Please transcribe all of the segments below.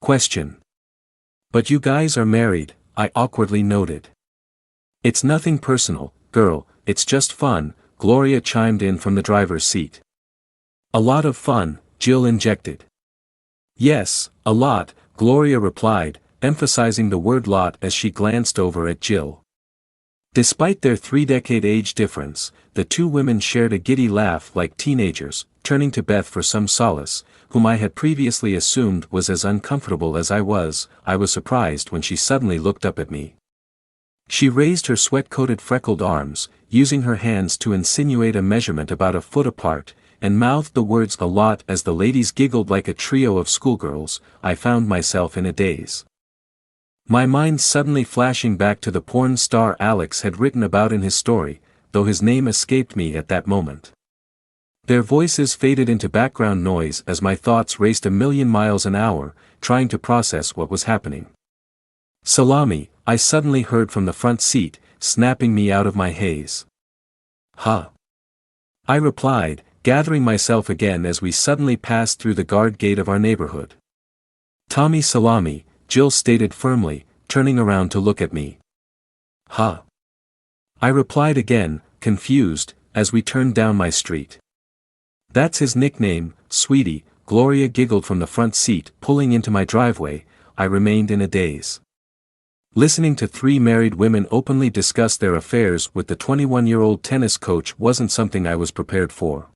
Question. But you guys are married, I awkwardly noted. It's nothing personal, girl, it's just fun, Gloria chimed in from the driver's seat. A lot of fun, Jill injected. Yes, a lot, Gloria replied, emphasizing the word lot as she glanced over at Jill. Despite their 3-decade age difference, the two women shared a giddy laugh like teenagers, turning to Beth for some solace, whom I had previously assumed was as uncomfortable as I was surprised when she suddenly looked up at me. She raised her sweat-coated freckled arms, using her hands to insinuate a measurement about a foot apart, and mouthed the words a lot as the ladies giggled like a trio of schoolgirls. I found myself in a daze. My mind suddenly flashing back to the porn star Alex had written about in his story, though his name escaped me at that moment. Their voices faded into background noise as my thoughts raced a million miles an hour, trying to process what was happening. Salami, I suddenly heard from the front seat, snapping me out of my haze. Huh? I replied, gathering myself again as we suddenly passed through the guard gate of our neighborhood. Tommy Salami, Jill stated firmly, turning around to look at me. Huh? I replied again, confused, as we turned down my street. That's his nickname, sweetie, Gloria giggled from the front seat, pulling into my driveway. I remained in a daze. Listening to three married women openly discuss their affairs with the 21-year-old tennis coach wasn't something I was prepared for.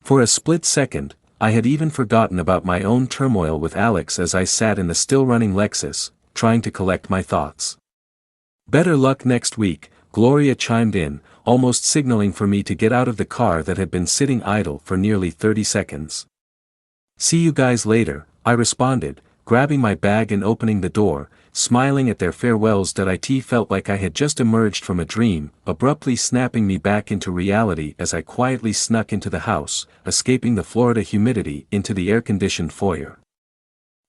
For a split second, I had even forgotten about my own turmoil with Alex as I sat in the still-running Lexus, trying to collect my thoughts. Better luck next week, Gloria chimed in, almost signaling for me to get out of the car that had been sitting idle for nearly 30 seconds. See you guys later, I responded, grabbing my bag and opening the door, smiling at their farewells. It felt like I had just emerged from a dream, abruptly snapping me back into reality as I quietly snuck into the house, escaping the Florida humidity into the air-conditioned foyer.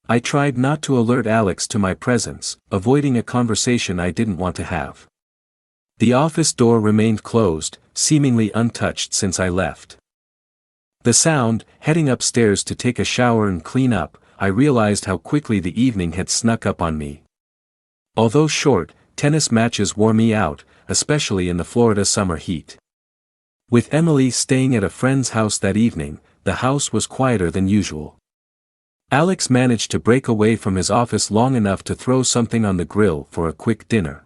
I tried not to alert Alex to my presence, avoiding a conversation I didn't want to have. The office door remained closed, seemingly untouched since I left. The sound, heading upstairs to take a shower and clean up, I realized how quickly the evening had snuck up on me. Although short, tennis matches wore me out, especially in the Florida summer heat. With Emily staying at a friend's house that evening, the house was quieter than usual. Alex managed to break away from his office long enough to throw something on the grill for a quick dinner.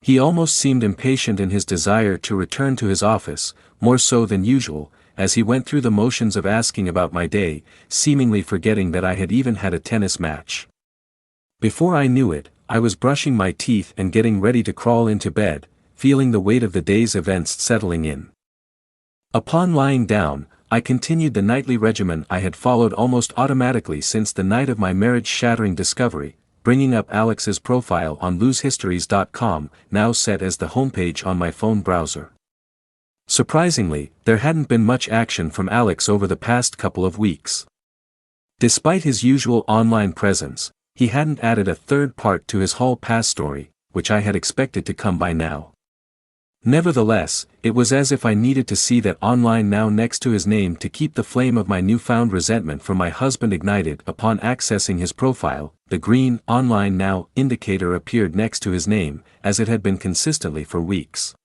He almost seemed impatient in his desire to return to his office, more so than usual, as he went through the motions of asking about my day, seemingly forgetting that I had even had a tennis match. Before I knew it, I was brushing my teeth and getting ready to crawl into bed, feeling the weight of the day's events settling in. Upon lying down, I continued the nightly regimen I had followed almost automatically since the night of my marriage-shattering discovery, bringing up Alex's profile on losehistories.com, now set as the homepage on my phone browser. Surprisingly, there hadn't been much action from Alex over the past couple of weeks. Despite his usual online presence, he hadn't added a third part to his hall pass story, which I had expected to come by now. Nevertheless, it was as if I needed to see that online now next to his name to keep the flame of my newfound resentment for my husband ignited. Upon accessing his profile, the green online now indicator appeared next to his name, as it had been consistently for weeks.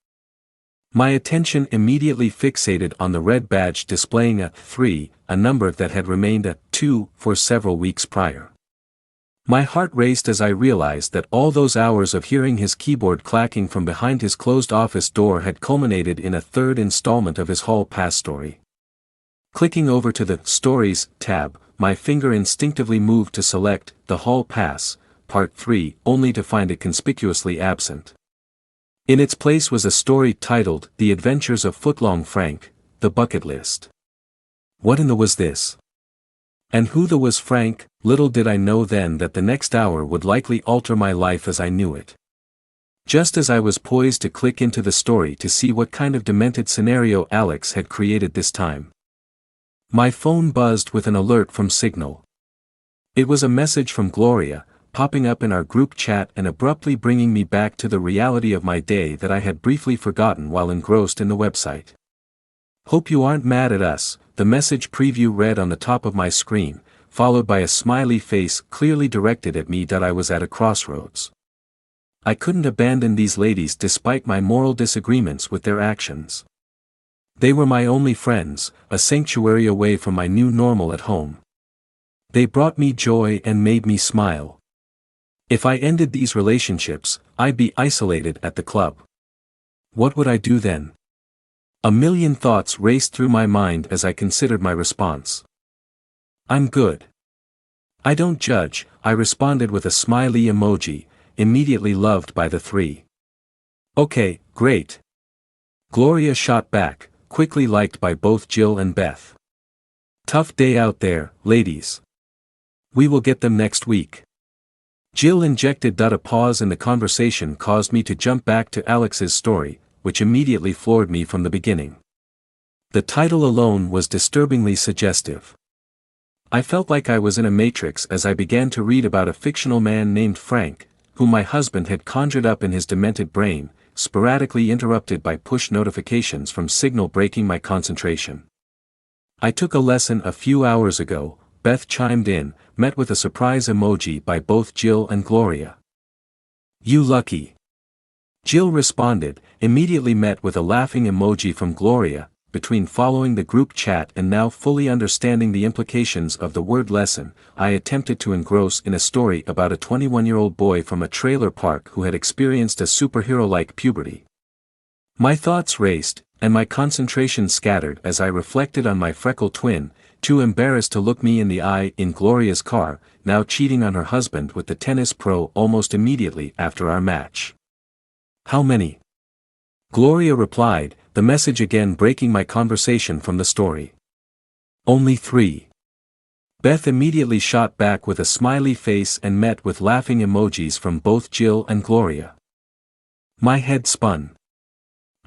My attention immediately fixated on the red badge displaying a 3, a number that had remained a 2 for several weeks prior. My heart raced as I realized that all those hours of hearing his keyboard clacking from behind his closed office door had culminated in a third installment of his hall pass story. Clicking over to the Stories tab, my finger instinctively moved to select the Hall Pass, Part 3, only to find it conspicuously absent. In its place was a story titled The Adventures of Footlong Frank, The Bucket List. What in the was this? And who the was Frank? Little did I know then that the next hour would likely alter my life as I knew it. Just as I was poised to click into the story to see what kind of demented scenario Alex had created this time, my phone buzzed with an alert from Signal. It was a message from Gloria, popping up in our group chat and abruptly bringing me back to the reality of my day that I had briefly forgotten while engrossed in the website. Hope you aren't mad at us, the message preview read on the top of my screen. followed by a smiley face clearly directed at me that I was at a crossroads. I couldn't abandon these ladies despite my moral disagreements with their actions. They were my only friends, a sanctuary away from my new normal at home. They brought me joy and made me smile. If I ended these relationships, I'd be isolated at the club. What would I do then? A million thoughts raced through my mind as I considered my response. I'm good. I don't judge, I responded with a smiley emoji, immediately loved by the three. Okay, great. Gloria shot back, quickly liked by both Jill and Beth. Tough day out there, ladies. We will get them next week. Jill injected. A pause in the conversation caused me to jump back to Alex's story, which immediately floored me from the beginning. The title alone was disturbingly suggestive. I felt like I was in a matrix as I began to read about a fictional man named Frank, whom my husband had conjured up in his demented brain, sporadically interrupted by push notifications from Signal breaking my concentration. I took a lesson a few hours ago, Beth chimed in, met with a surprise emoji by both Jill and Gloria. You lucky. Jill responded, immediately met with a laughing emoji from Gloria. Between following the group chat and now fully understanding the implications of the word lesson, I attempted to engross in a story about a 21-year-old boy from a trailer park who had experienced a superhero-like puberty. My thoughts raced, and my concentration scattered as I reflected on my freckled twin, too embarrassed to look me in the eye in Gloria's car, now cheating on her husband with the tennis pro almost immediately after our match. How many? Gloria replied, the message again breaking my conversation from the story. Only 3. Beth immediately shot back with a smiley face and met with laughing emojis from both Jill and Gloria. My head spun.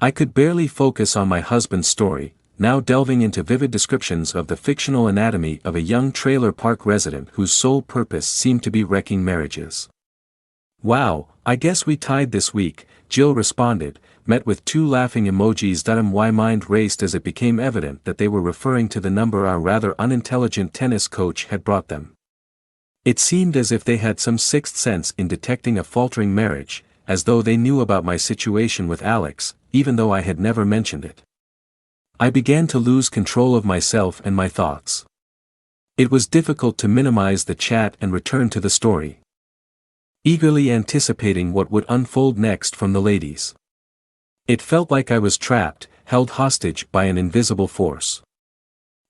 I could barely focus on my husband's story, now delving into vivid descriptions of the fictional anatomy of a young trailer park resident whose sole purpose seemed to be wrecking marriages. Wow, I guess we tied this week, Jill responded, met with 2 laughing emojis. My mind raced as it became evident that they were referring to the number our rather unintelligent tennis coach had brought them. It seemed as if they had some sixth sense in detecting a faltering marriage, as though they knew about my situation with Alex, even though I had never mentioned it. I began to lose control of myself and my thoughts. It was difficult to minimize the chat and return to the story, eagerly anticipating what would unfold next from the ladies. It felt like I was trapped, held hostage by an invisible force.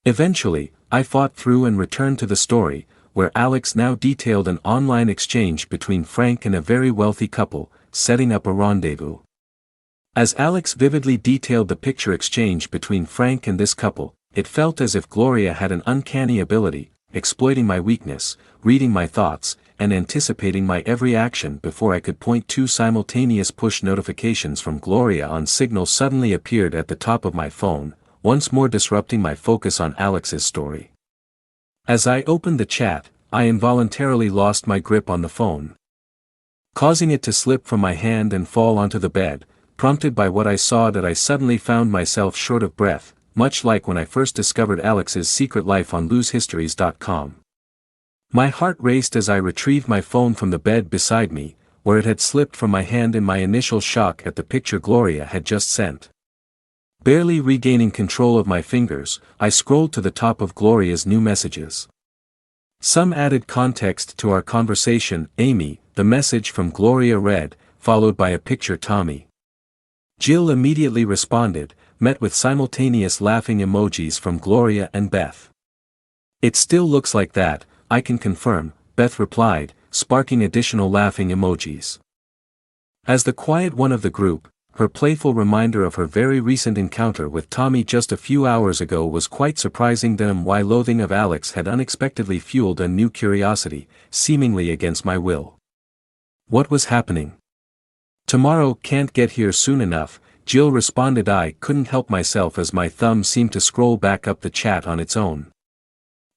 Eventually, I fought through and returned to the story, where Alex now detailed an online exchange between Frank and a very wealthy couple, setting up a rendezvous. As Alex vividly detailed the picture exchange between Frank and this couple, it felt as if Gloria had an uncanny ability, exploiting my weakness, reading my thoughts, and anticipating my every action before I could point. 2 simultaneous push notifications from Gloria on Signal suddenly appeared at the top of my phone, once more disrupting my focus on Alex's story. As I opened the chat, I involuntarily lost my grip on the phone, causing it to slip from my hand and fall onto the bed, prompted by what I saw. That I suddenly found myself short of breath, much like when I first discovered Alex's secret life on losehistories.com. My heart raced as I retrieved my phone from the bed beside me, where it had slipped from my hand in my initial shock at the picture Gloria had just sent. Barely regaining control of my fingers, I scrolled to the top of Gloria's new messages. Some added context to our conversation. Amy, the message from Gloria read, followed by a picture Tommy. Jill immediately responded, met with simultaneous laughing emojis from Gloria and Beth. It still looks like that, I can confirm, Beth replied, sparking additional laughing emojis. As the quiet one of the group, her playful reminder of her very recent encounter with Tommy just a few hours ago was quite surprising. Why loathing of Alex had unexpectedly fueled a new curiosity, seemingly against my will. What was happening? Tomorrow can't get here soon enough, Jill responded. I couldn't help myself as my thumb seemed to scroll back up the chat on its own.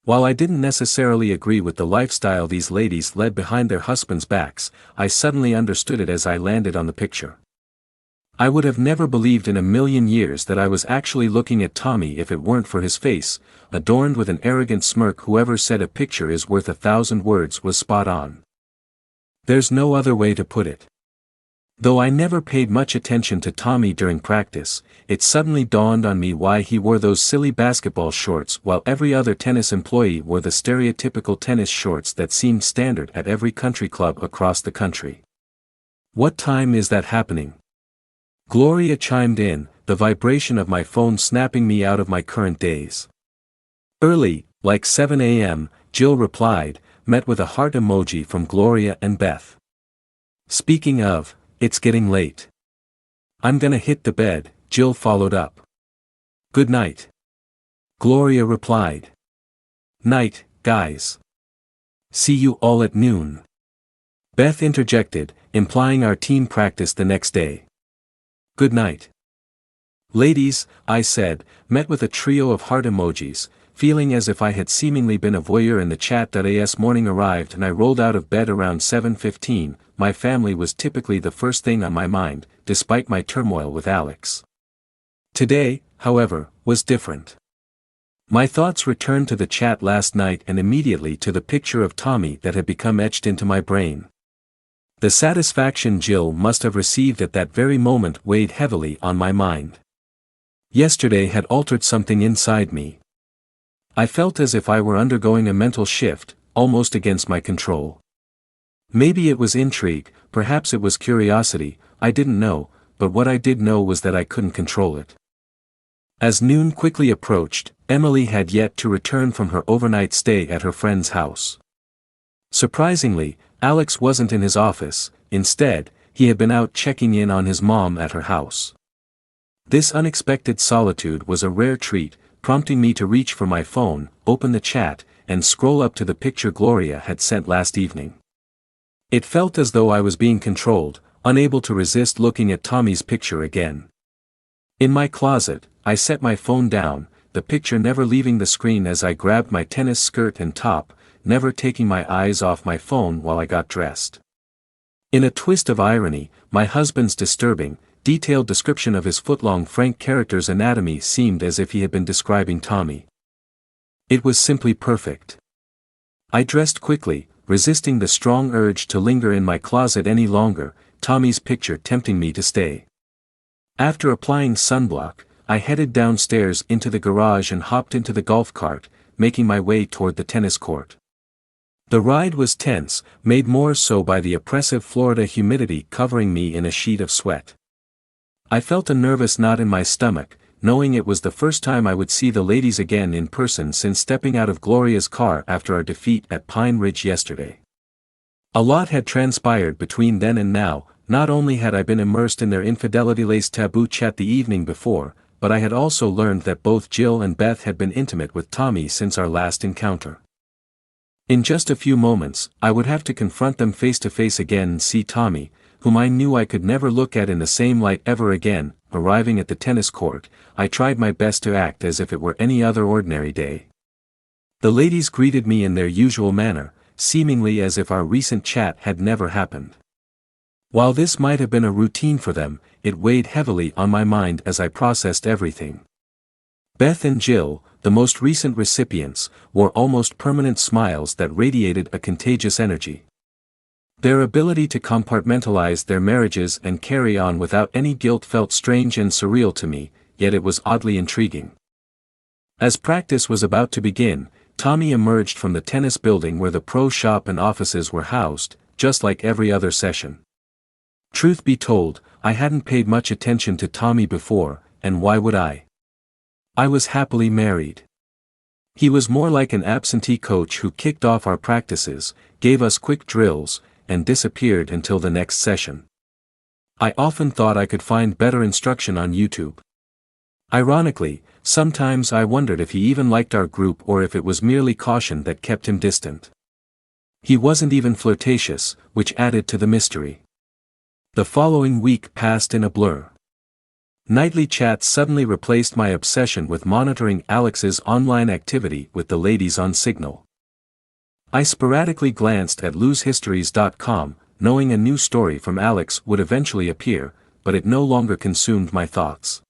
While I didn't necessarily agree with the lifestyle these ladies led behind their husbands' backs, I suddenly understood it as I landed on the picture. I would have never believed in a million years that I was actually looking at Tommy if it weren't for his face, adorned with an arrogant smirk. Whoever said a picture is worth 1,000 words was spot on. There's no other way to put it. Though I never paid much attention to Tommy during practice, it suddenly dawned on me why he wore those silly basketball shorts while every other tennis employee wore the stereotypical tennis shorts that seemed standard at every country club across the country. What time is that happening? Gloria chimed in, the vibration of my phone snapping me out of my current daze. Early, like 7 a.m., Jill replied, met with a heart emoji from Gloria and Beth. Speaking of, it's getting late. I'm gonna hit the bed, Jill followed up. Good night. Gloria replied. Night, guys. See you all at noon. Beth interjected, implying our team practice the next day. Good night. Ladies, I said, met with a trio of heart emojis, feeling as if I had seemingly been a voyeur in the ch.02. Morning arrived and I rolled out of bed around 7:15. My family was typically the first thing on my mind, despite my turmoil with Alex. Today, however, was different. My thoughts returned to the chat last night and immediately to the picture of Tommy that had become etched into my brain. The satisfaction Jill must have received at that very moment weighed heavily on my mind. Yesterday had altered something inside me. I felt as if I were undergoing a mental shift, almost against my control. Maybe it was intrigue, perhaps it was curiosity, I didn't know, but what I did know was that I couldn't control it. As noon quickly approached, Emily had yet to return from her overnight stay at her friend's house. Surprisingly, Alex wasn't in his office. Instead, he had been out checking in on his mom at her house. This unexpected solitude was a rare treat, prompting me to reach for my phone, open the chat, and scroll up to the picture Gloria had sent last evening. It felt as though I was being controlled, unable to resist looking at Tommy's picture again. In my closet, I set my phone down, the picture never leaving the screen as I grabbed my tennis skirt and top, never taking my eyes off my phone while I got dressed. In a twist of irony, my husband's disturbing, detailed description of his footlong Frank character's anatomy seemed as if he had been describing Tommy. It was simply perfect. I dressed quickly, resisting the strong urge to linger in my closet any longer, Tommy's picture tempting me to stay. After applying sunblock, I headed downstairs into the garage and hopped into the golf cart, making my way toward the tennis court. The ride was tense, made more so by the oppressive Florida humidity covering me in a sheet of sweat. I felt a nervous knot in my stomach, knowing it was the first time I would see the ladies again in person since stepping out of Gloria's car after our defeat at Pine Ridge yesterday. A lot had transpired between then and now. Not only had I been immersed in their infidelity-laced taboo chat the evening before, but I had also learned that both Jill and Beth had been intimate with Tommy since our last encounter. In just a few moments, I would have to confront them face to face again and see Tommy, whom I knew I could never look at in the same light ever again. Arriving at the tennis court, I tried my best to act as if it were any other ordinary day. The ladies greeted me in their usual manner, seemingly as if our recent chat had never happened. While this might have been a routine for them, it weighed heavily on my mind as I processed everything. Beth and Jill, the most recent recipients, wore almost permanent smiles that radiated a contagious energy. Their ability to compartmentalize their marriages and carry on without any guilt felt strange and surreal to me, yet it was oddly intriguing. As practice was about to begin, Tommy emerged from the tennis building where the pro shop and offices were housed, just like every other session. Truth be told, I hadn't paid much attention to Tommy before, and why would I? I was happily married. He was more like an absentee coach who kicked off our practices, gave us quick drills, and disappeared until the next session. I often thought I could find better instruction on YouTube. Ironically, sometimes I wondered if he even liked our group or if it was merely caution that kept him distant. He wasn't even flirtatious, which added to the mystery. The following week passed in a blur. Nightly chats suddenly replaced my obsession with monitoring Alex's online activity with the ladies on Signal. I sporadically glanced at losehistories.com, knowing a new story from Alex would eventually appear, but it no longer consumed my thoughts.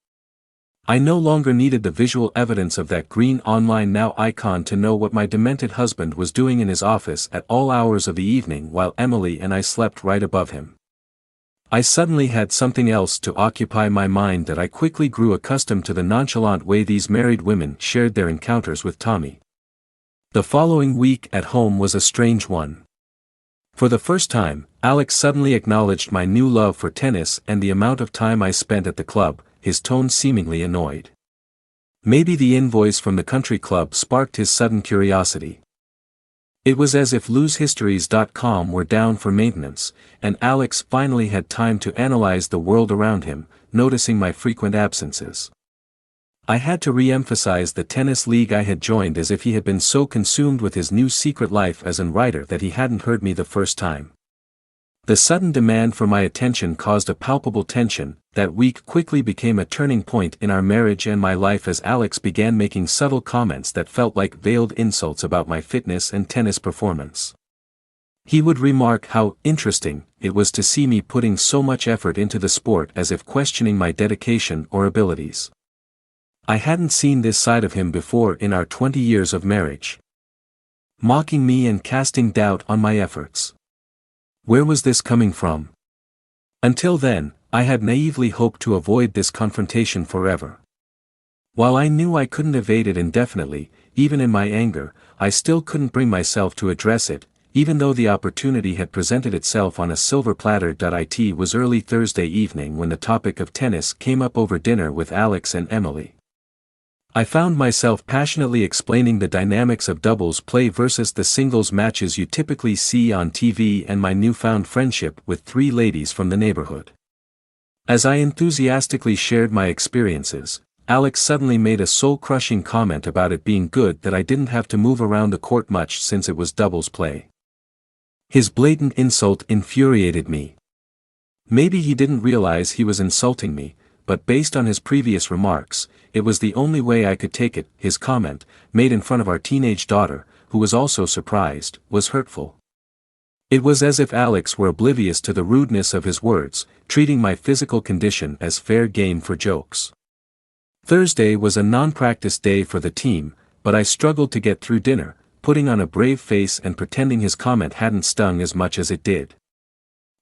I no longer needed the visual evidence of that green online now icon to know what my demented husband was doing in his office at all hours of the evening while Emily and I slept right above him. I suddenly had something else to occupy my mind that I quickly grew accustomed to the nonchalant way these married women shared their encounters with Tommy. The following week at home was a strange one. For the first time, Alex suddenly acknowledged my new love for tennis and the amount of time I spent at the club, his tone seemingly annoyed. Maybe the invoice from the country club sparked his sudden curiosity. It was as if losehistories.com were down for maintenance, and Alex finally had time to analyze the world around him, noticing my frequent absences. I had to re-emphasize the tennis league I had joined as if he had been so consumed with his new secret life as an writer that he hadn't heard me the first time. The sudden demand for my attention caused a palpable tension. That week quickly became a turning point in our marriage and my life as Alex began making subtle comments that felt like veiled insults about my fitness and tennis performance. He would remark how interesting it was to see me putting so much effort into the sport, as if questioning my dedication or abilities. I hadn't seen this side of him before in our 20 years of marriage. Mocking me and casting doubt on my efforts. Where was this coming from? Until then, I had naively hoped to avoid this confrontation forever. While I knew I couldn't evade it indefinitely, even in my anger, I still couldn't bring myself to address it, even though the opportunity had presented itself on a silver platter. It was early Thursday evening when the topic of tennis came up over dinner with Alex and Emily. I found myself passionately explaining the dynamics of doubles play versus the singles matches you typically see on TV and my newfound friendship with three ladies from the neighborhood. As I enthusiastically shared my experiences, Alex suddenly made a soul-crushing comment about it being good that I didn't have to move around the court much since it was doubles play. His blatant insult infuriated me. Maybe he didn't realize he was insulting me, but based on his previous remarks, it was the only way I could take it. His comment, made in front of our teenage daughter, who was also surprised, was hurtful. It was as if Alex were oblivious to the rudeness of his words, treating my physical condition as fair game for jokes. Thursday was a non-practice day for the team, but I struggled to get through dinner, putting on a brave face and pretending his comment hadn't stung as much as it did.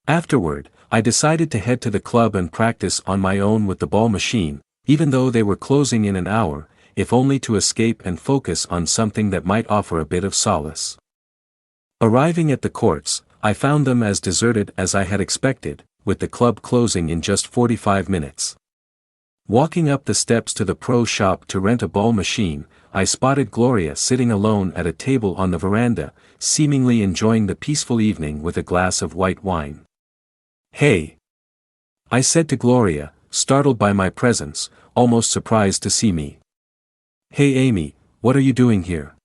Afterward, I decided to head to the club and practice on my own with the ball machine, even though they were closing in an hour, if only to escape and focus on something that might offer a bit of solace. Arriving at the courts, I found them as deserted as I had expected, with the club closing in just 45 minutes. Walking up the steps to the pro shop to rent a ball machine, I spotted Gloria sitting alone at a table on the veranda, seemingly enjoying the peaceful evening with a glass of white wine. "Hey!" I said to Gloria, startled by my presence, almost surprised to see me. "Hey Amy, what are you doing here?"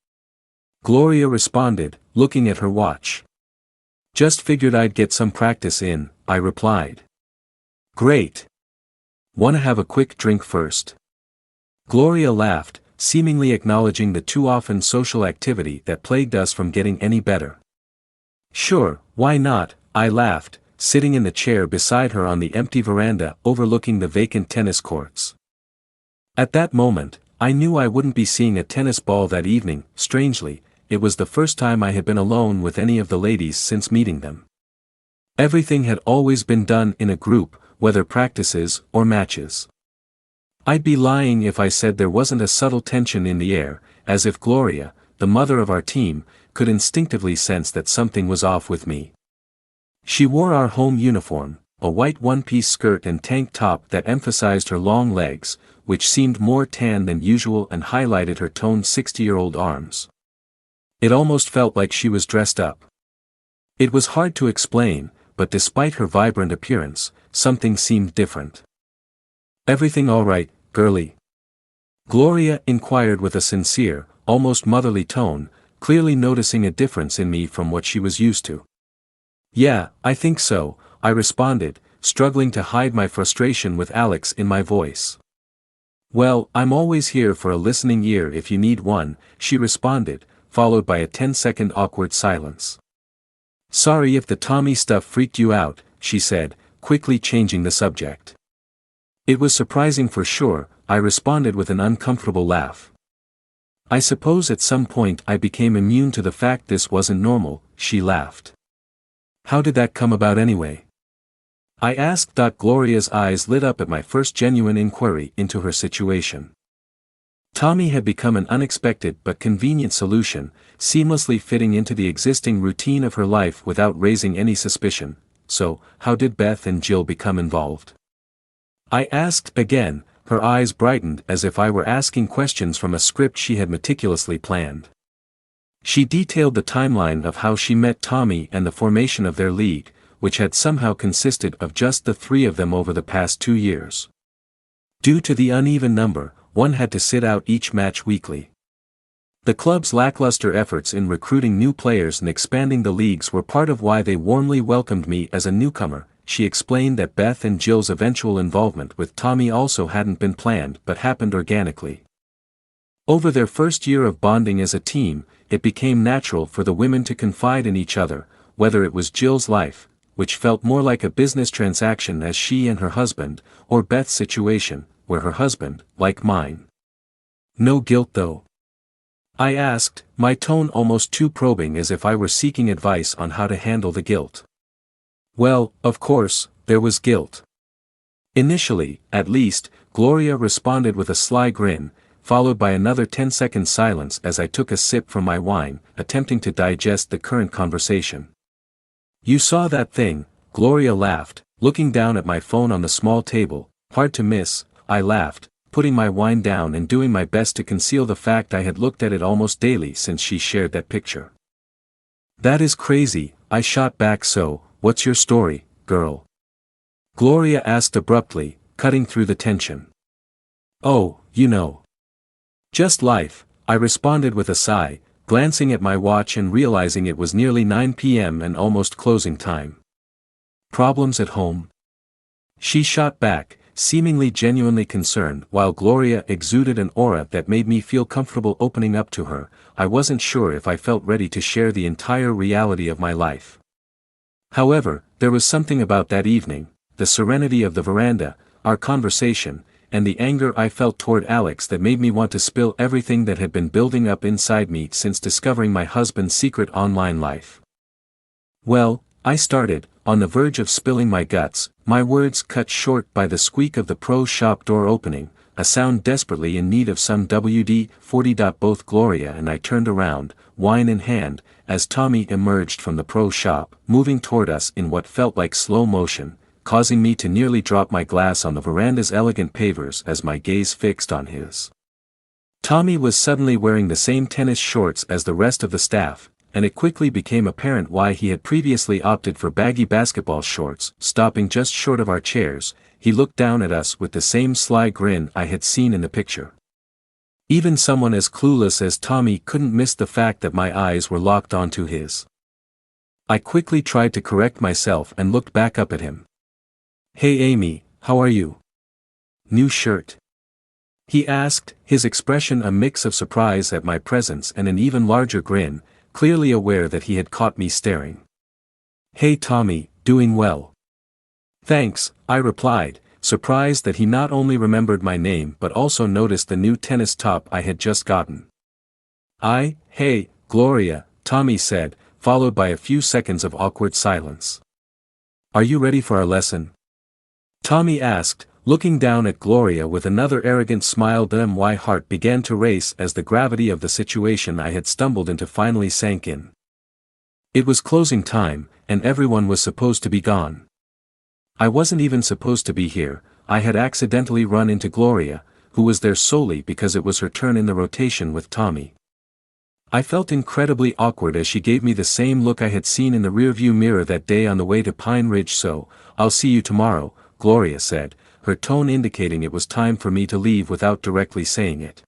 Gloria responded, looking at her watch. "Just figured I'd get some practice in," I replied. "Great. Wanna have a quick drink first?" Gloria laughed, seemingly acknowledging the too often social activity that plagued us from getting any better. "Sure, why not?" I laughed, sitting in the chair beside her on the empty veranda overlooking the vacant tennis courts. At that moment, I knew I wouldn't be seeing a tennis ball that evening. Strangely, it was the first time I had been alone with any of the ladies since meeting them. Everything had always been done in a group, whether practices or matches. I'd be lying if I said there wasn't a subtle tension in the air, as if Gloria, the mother of our team, could instinctively sense that something was off with me. She wore our home uniform, a white one-piece skirt and tank top that emphasized her long legs, which seemed more tan than usual and highlighted her toned 60-year-old arms. It almost felt like she was dressed up. It was hard to explain, but despite her vibrant appearance, something seemed different. "Everything all right, girlie?" Gloria inquired with a sincere, almost motherly tone, clearly noticing a difference in me from what she was used to. "Yeah, I think so," I responded, struggling to hide my frustration with Alex in my voice. "Well, I'm always here for a listening ear if you need one," she responded, followed by a 10-second awkward silence. "Sorry if the Tommy stuff freaked you out," she said, quickly changing the subject. It was surprising for sure, I responded with an uncomfortable laugh. I suppose at some point I became immune to the fact this wasn't normal, she laughed. How did that come about anyway? I asked. Gloria's eyes lit up at my first genuine inquiry into her situation. Tommy had become an unexpected but convenient solution, seamlessly fitting into the existing routine of her life without raising any suspicion. So, how did Beth and Jill become involved? I asked again, her eyes brightened as if I were asking questions from a script she had meticulously planned. She detailed the timeline of how she met Tommy and the formation of their league, which had somehow consisted of just the three of them over the past 2 years. Due to the uneven number, one had to sit out each match weekly. The club's lackluster efforts in recruiting new players and expanding the leagues were part of why they warmly welcomed me as a newcomer. She explained that Beth and Jill's eventual involvement with Tommy also hadn't been planned but happened organically. Over their first year of bonding as a team, it became natural for the women to confide in each other, whether it was Jill's life, which felt more like a business transaction as she and her husband, or Beth's situation, where her husband, like mine. No guilt though? I asked, my tone almost too probing as if I were seeking advice on how to handle the guilt. Well, of course, there was guilt. Initially, at least, Gloria responded with a sly grin, followed by another 10-second silence as I took a sip from my wine, attempting to digest the current conversation. You saw that thing, Gloria laughed, looking down at my phone on the small table. Hard to miss, I laughed, putting my wine down and doing my best to conceal the fact I had looked at it almost daily since she shared that picture. That is crazy, I shot back. So, what's your story, girl? Gloria asked abruptly, cutting through the tension. Oh, you know. Just life, I responded with a sigh, glancing at my watch and realizing it was nearly 9 p.m. and almost closing time. Problems at home? She shot back, seemingly genuinely concerned. While Gloria exuded an aura that made me feel comfortable opening up to her, I wasn't sure if I felt ready to share the entire reality of my life. However, there was something about that evening, the serenity of the veranda, our conversation, and the anger I felt toward Alex that made me want to spill everything that had been building up inside me since discovering my husband's secret online life. Well, I started, on the verge of spilling my guts, my words cut short by the squeak of the pro shop door opening, a sound desperately in need of some WD-40. Both Gloria and I turned around, wine in hand, as Tommy emerged from the pro shop, moving toward us in what felt like slow motion, causing me to nearly drop my glass on the veranda's elegant pavers as my gaze fixed on his. Tommy was suddenly wearing the same tennis shorts as the rest of the staff, and it quickly became apparent why he had previously opted for baggy basketball shorts. Stopping just short of our chairs, he looked down at us with the same sly grin I had seen in the picture. Even someone as clueless as Tommy couldn't miss the fact that my eyes were locked onto his. I quickly tried to correct myself and looked back up at him. Hey Amy, how are you? New shirt? He asked, his expression a mix of surprise at my presence and an even larger grin, clearly aware that he had caught me staring. Hey Tommy, doing well. Thanks, I replied, surprised that he not only remembered my name but also noticed the new tennis top I had just gotten. Hey, Gloria, Tommy said, followed by a few seconds of awkward silence. Are you ready for our lesson? Tommy asked, looking down at Gloria with another arrogant smile. My heart began to race as the gravity of the situation I had stumbled into finally sank in. It was closing time, and everyone was supposed to be gone. I wasn't even supposed to be here. I had accidentally run into Gloria, who was there solely because it was her turn in the rotation with Tommy. I felt incredibly awkward as she gave me the same look I had seen in the rearview mirror that day on the way to Pine Ridge. So, I'll see you tomorrow, Gloria said, her tone indicating it was time for me to leave without directly saying it.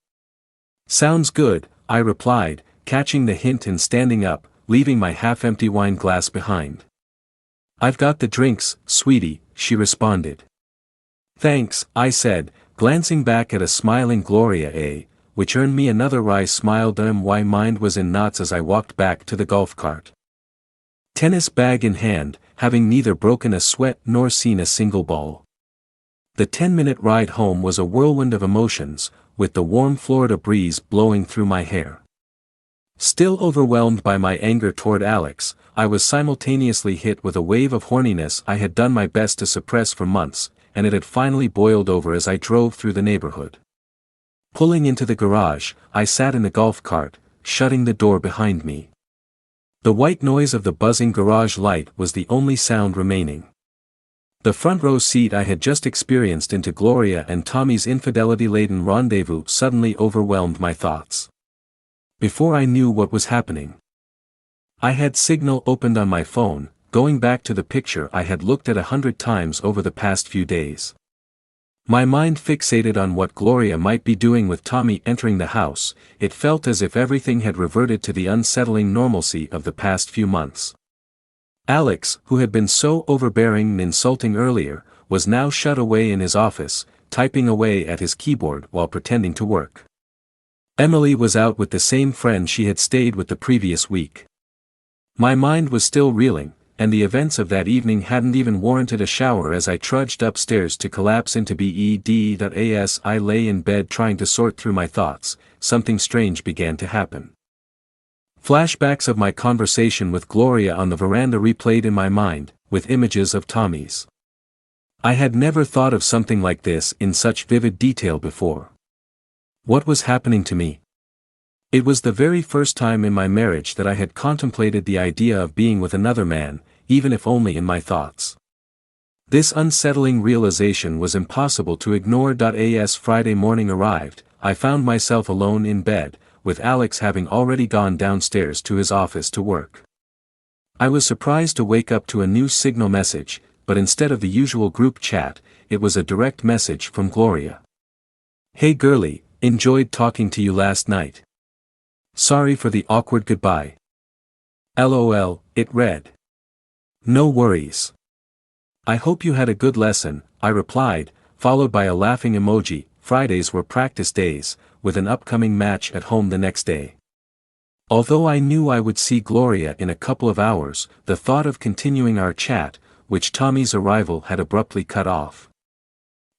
Sounds good, I replied, catching the hint and standing up, leaving my half-empty wine glass behind. I've got the drinks, sweetie, she responded. Thanks, I said, glancing back at a smiling Gloria, which earned me another wry smile. My mind was in knots as I walked back to the golf cart. Tennis bag in hand, having neither broken a sweat nor seen a single ball. The 10-minute ride home was a whirlwind of emotions, with the warm Florida breeze blowing through my hair. Still overwhelmed by my anger toward Alex, I was simultaneously hit with a wave of horniness I had done my best to suppress for months, and it had finally boiled over as I drove through the neighborhood. Pulling into the garage, I sat in the golf cart, shutting the door behind me. The white noise of the buzzing garage light was the only sound remaining. The front row seat I had just experienced into Gloria and Tommy's infidelity-laden rendezvous suddenly overwhelmed my thoughts. Before I knew what was happening, I had Signal opened on my phone, going back to the picture I had looked at 100 times over the past few days. My mind fixated on what Gloria might be doing with Tommy entering the house. It felt as if everything had reverted to the unsettling normalcy of the past few months. Alex, who had been so overbearing and insulting earlier, was now shut away in his office, typing away at his keyboard while pretending to work. Emily was out with the same friend she had stayed with the previous week. My mind was still reeling, and the events of that evening hadn't even warranted a shower as I trudged upstairs to collapse into bed. As I lay in bed trying to sort through my thoughts, something strange began to happen. Flashbacks of my conversation with Gloria on the veranda replayed in my mind, with images of Tommy's. I had never thought of something like this in such vivid detail before. What was happening to me? It was the very first time in my marriage that I had contemplated the idea of being with another man, even if only in my thoughts. This unsettling realization was impossible to ignore. As Friday morning arrived, I found myself alone in bed, with Alex having already gone downstairs to his office to work. I was surprised to wake up to a new Signal message, but instead of the usual group chat, it was a direct message from Gloria. "Hey girlie, enjoyed talking to you last night. Sorry for the awkward goodbye. LOL," it read. "No worries. I hope you had a good lesson," I replied, followed by a laughing emoji. Fridays were practice days, with an upcoming match at home the next day. Although I knew I would see Gloria in a couple of hours, the thought of continuing our chat, which Tommy's arrival had abruptly cut off.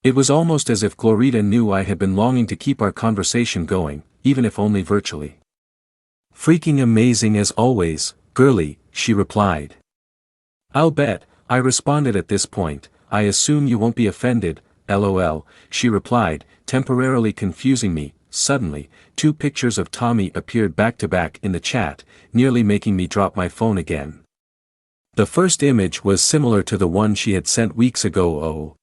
It was almost as if Glorita knew I had been longing to keep our conversation going, even if only virtually. "Freaking amazing as always, girlie," she replied. "I'll bet," I responded at this point. "I assume you won't be offended, LOL," she replied, temporarily confusing me. Suddenly, 2 pictures of Tommy appeared back-to-back in the chat, nearly making me drop my phone again. The first image was similar to the one she had sent weeks ago. "Oh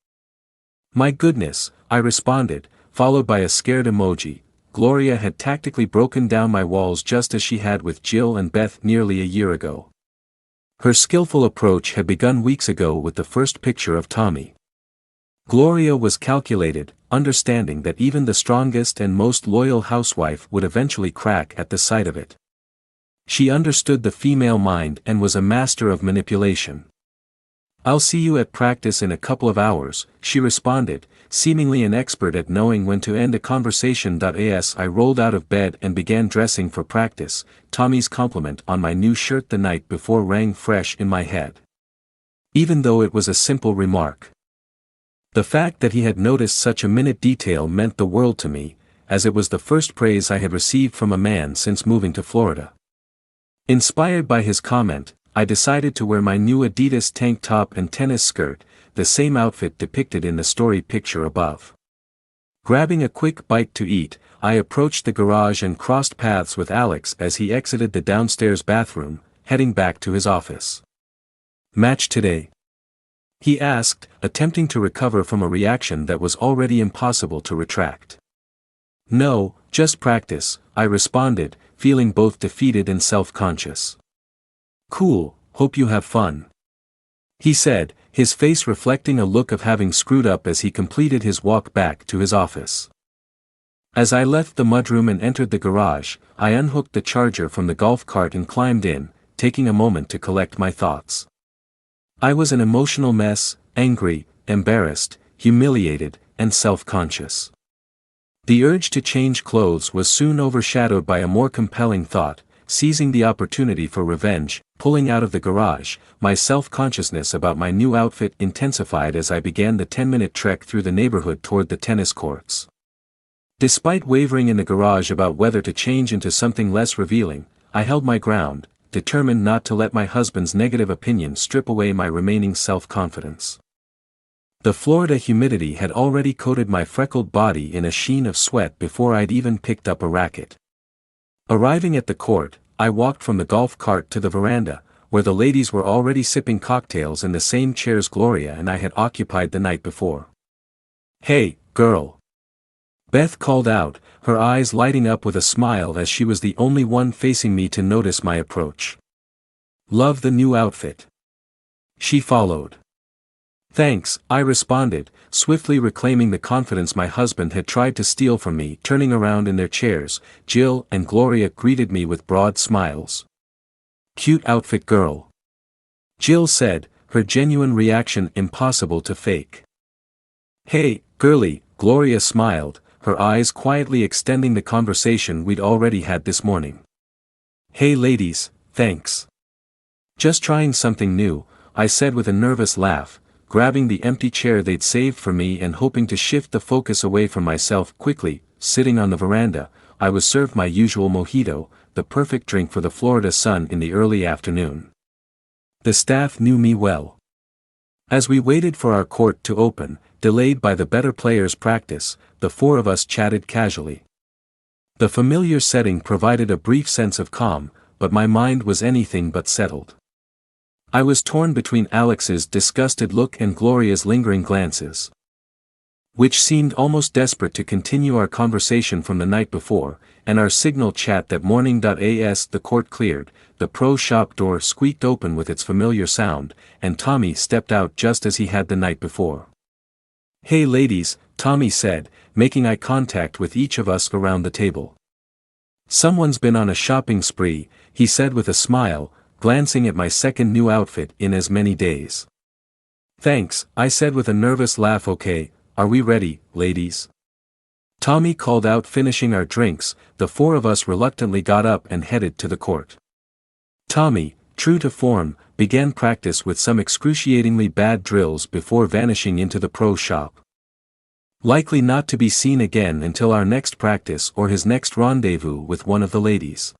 my goodness," I responded, followed by a scared emoji. Gloria had tactically broken down my walls just as she had with Jill and Beth nearly a year ago. Her skillful approach had begun weeks ago with the first picture of Tommy. Gloria was calculated, understanding that even the strongest and most loyal housewife would eventually crack at the sight of it. She understood the female mind and was a master of manipulation. "I'll see you at practice in a couple of hours," she responded, seemingly an expert at knowing when to end a conversation. As I rolled out of bed and began dressing for practice, Tommy's compliment on my new shirt the night before rang fresh in my head. Even though it was a simple remark, the fact that he had noticed such a minute detail meant the world to me, as it was the first praise I had received from a man since moving to Florida. Inspired by his comment, I decided to wear my new Adidas tank top and tennis skirt, the same outfit depicted in the story picture above. Grabbing a quick bite to eat, I approached the garage and crossed paths with Alex as he exited the downstairs bathroom, heading back to his office. "Match today?" he asked, attempting to recover from a reaction that was already impossible to retract. "No, just practice," I responded, feeling both defeated and self-conscious. "Cool, hope you have fun," he said, his face reflecting a look of having screwed up as he completed his walk back to his office. As I left the mudroom and entered the garage, I unhooked the charger from the golf cart and climbed in, taking a moment to collect my thoughts. I was an emotional mess, angry, embarrassed, humiliated, and self-conscious. The urge to change clothes was soon overshadowed by a more compelling thought: seizing the opportunity for revenge. Pulling out of the garage, my self-consciousness about my new outfit intensified as I began the 10-minute trek through the neighborhood toward the tennis courts. Despite wavering in the garage about whether to change into something less revealing, I held my ground, determined not to let my husband's negative opinion strip away my remaining self-confidence. The Florida humidity had already coated my freckled body in a sheen of sweat before I'd even picked up a racket. Arriving at the court, I walked from the golf cart to the veranda, where the ladies were already sipping cocktails in the same chairs Gloria and I had occupied the night before. "Hey, girl!" Beth called out, her eyes lighting up with a smile as she was the only one facing me to notice my approach. "Love the new outfit." She followed. "Thanks," I responded, swiftly reclaiming the confidence my husband had tried to steal from me. Turning around in their chairs, Jill and Gloria greeted me with broad smiles. "Cute outfit, girl," Jill said, her genuine reaction impossible to fake. "Hey, girly," Gloria smiled, her eyes quietly extending the conversation we'd already had this morning. "Hey ladies, thanks. Just trying something new," I said with a nervous laugh, grabbing the empty chair they'd saved for me and hoping to shift the focus away from myself. Quickly, sitting on the veranda, I was served my usual mojito, the perfect drink for the Florida sun in the early afternoon. The staff knew me well. As we waited for our court to open, delayed by the better players' practice, the four of us chatted casually. The familiar setting provided a brief sense of calm, but my mind was anything but settled. I was torn between Alex's disgusted look and Gloria's lingering glances, which seemed almost desperate to continue our conversation from the night before, and our signal chat that morning. As the court cleared, the pro shop door squeaked open with its familiar sound, and Tommy stepped out just as he had the night before. "Hey ladies," Tommy said, making eye contact with each of us around the table. "Someone's been on a shopping spree," he said with a smile, glancing at my second new outfit in as many days. "Thanks," I said with a nervous laugh. "Okay, are we ready, ladies?" Tommy called out. Finishing our drinks, the four of us reluctantly got up and headed to the court. Tommy, true to form, began practice with some excruciatingly bad drills before vanishing into the pro shop. Likely not to be seen again until our next practice or his next rendezvous with one of the ladies.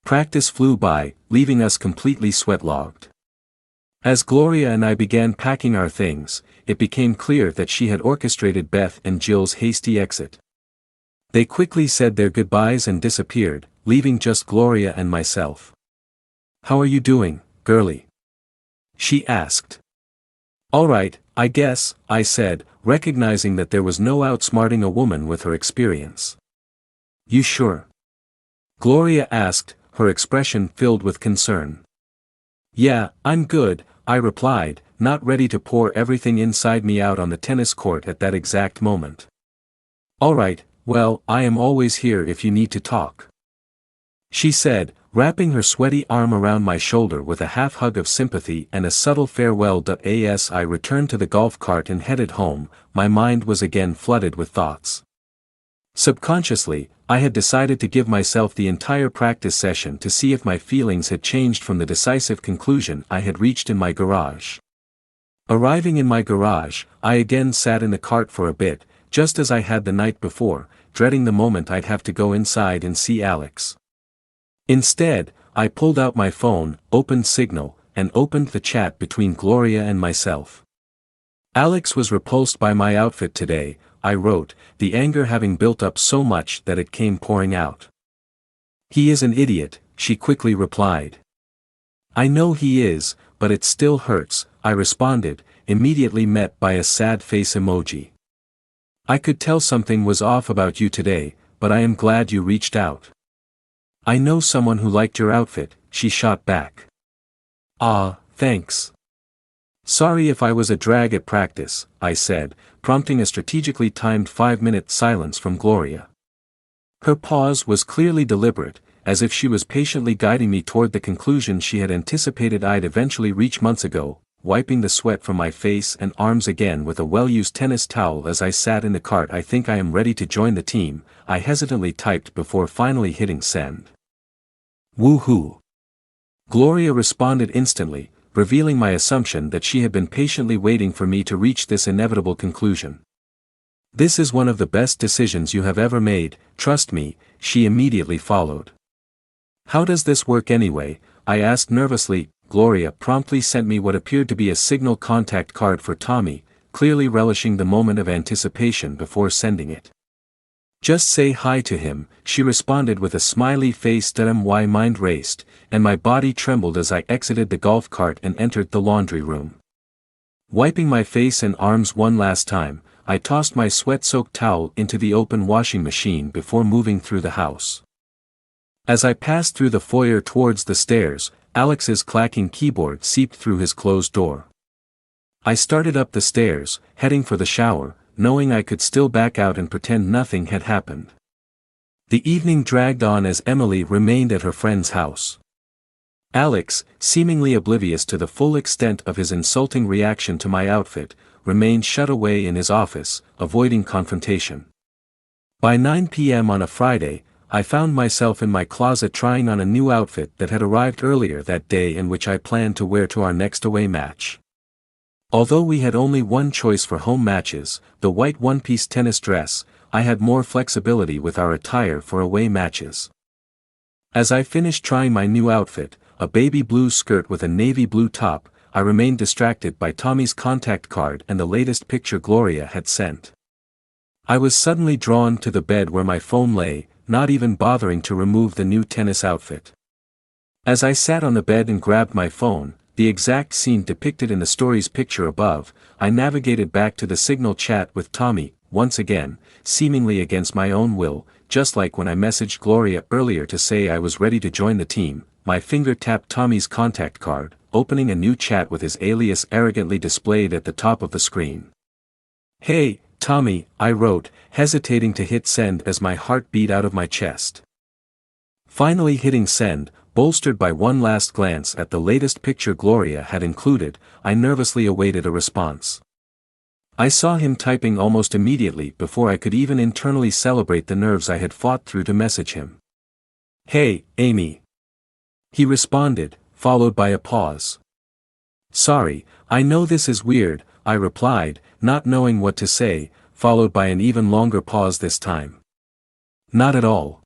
Practice flew by, leaving us completely sweat-logged. As Gloria and I began packing our things, it became clear that she had orchestrated Beth and Jill's hasty exit. They quickly said their goodbyes and disappeared, leaving just Gloria and myself. "How are you doing, girlie?" she asked. "All right, I guess," I said, recognizing that there was no outsmarting a woman with her experience. "You sure?" Gloria asked, her expression filled with concern. "Yeah, I'm good," I replied, not ready to pour everything inside me out on the tennis court at that exact moment. "All right, well, I am always here if you need to talk," she said, wrapping her sweaty arm around my shoulder with a half-hug of sympathy and a subtle farewell. As I returned to the golf cart and headed home, my mind was again flooded with thoughts. Subconsciously, I had decided to give myself the entire practice session to see if my feelings had changed from the decisive conclusion I had reached in my garage. Arriving in my garage, I again sat in the cart for a bit, just as I had the night before, dreading the moment I'd have to go inside and see Alex. Instead, I pulled out my phone, opened Signal, and opened the chat between Gloria and myself. "Alex was repulsed by my outfit today," I wrote, the anger having built up so much that it came pouring out. "He is an idiot," she quickly replied. "I know he is, but it still hurts," I responded, immediately met by a sad face emoji. "I could tell something was off about you today, but I am glad you reached out." "I know someone who liked your outfit," she shot back. "Ah, thanks. Sorry if I was a drag at practice," I said, prompting a strategically timed 5-minute silence from Gloria. Her pause was clearly deliberate, as if she was patiently guiding me toward the conclusion she had anticipated I'd eventually reach months ago. Wiping the sweat from my face and arms again with a well-used tennis towel as I sat in the cart. "I think I am ready to join the team," I hesitantly typed before finally hitting send. Woohoo! Gloria responded instantly, revealing my assumption that she had been patiently waiting for me to reach this inevitable conclusion. This is one of the best decisions you have ever made, trust me, she immediately followed. How does this work anyway? I asked nervously. Gloria promptly sent me what appeared to be a signal contact card for Tommy, clearly relishing the moment of anticipation before sending it. Just say hi to him, she responded with a smiley face. My mind raced, and my body trembled as I exited the golf cart and entered the laundry room. Wiping my face and arms one last time, I tossed my sweat-soaked towel into the open washing machine before moving through the house. As I passed through the foyer towards the stairs, Alex's clacking keyboard seeped through his closed door. I started up the stairs, heading for the shower, knowing I could still back out and pretend nothing had happened. The evening dragged on as Emily remained at her friend's house. Alex, seemingly oblivious to the full extent of his insulting reaction to my outfit, remained shut away in his office, avoiding confrontation. By 9 p.m. on a Friday, I found myself in my closet trying on a new outfit that had arrived earlier that day and which I planned to wear to our next away match. Although we had only one choice for home matches, the white one-piece tennis dress, I had more flexibility with our attire for away matches. As I finished trying my new outfit, a baby blue skirt with a navy blue top, I remained distracted by Tommy's contact card and the latest picture Gloria had sent. I was suddenly drawn to the bed where my phone lay, not even bothering to remove the new tennis outfit. As I sat on the bed and grabbed my phone, the exact scene depicted in the story's picture above, I navigated back to the Signal chat with Tommy, once again, seemingly against my own will, just like when I messaged Gloria earlier to say I was ready to join the team. My finger tapped Tommy's contact card, opening a new chat with his alias arrogantly displayed at the top of the screen. "Hey, Tommy," I wrote, hesitating to hit send as my heart beat out of my chest. Finally hitting send, bolstered by one last glance at the latest picture Gloria had included, I nervously awaited a response. I saw him typing almost immediately before I could even internally celebrate the nerves I had fought through to message him. "Hey, Amy." He responded, followed by a pause. "Sorry, I know this is weird," I replied, not knowing what to say, followed by an even longer pause this time. "Not at all.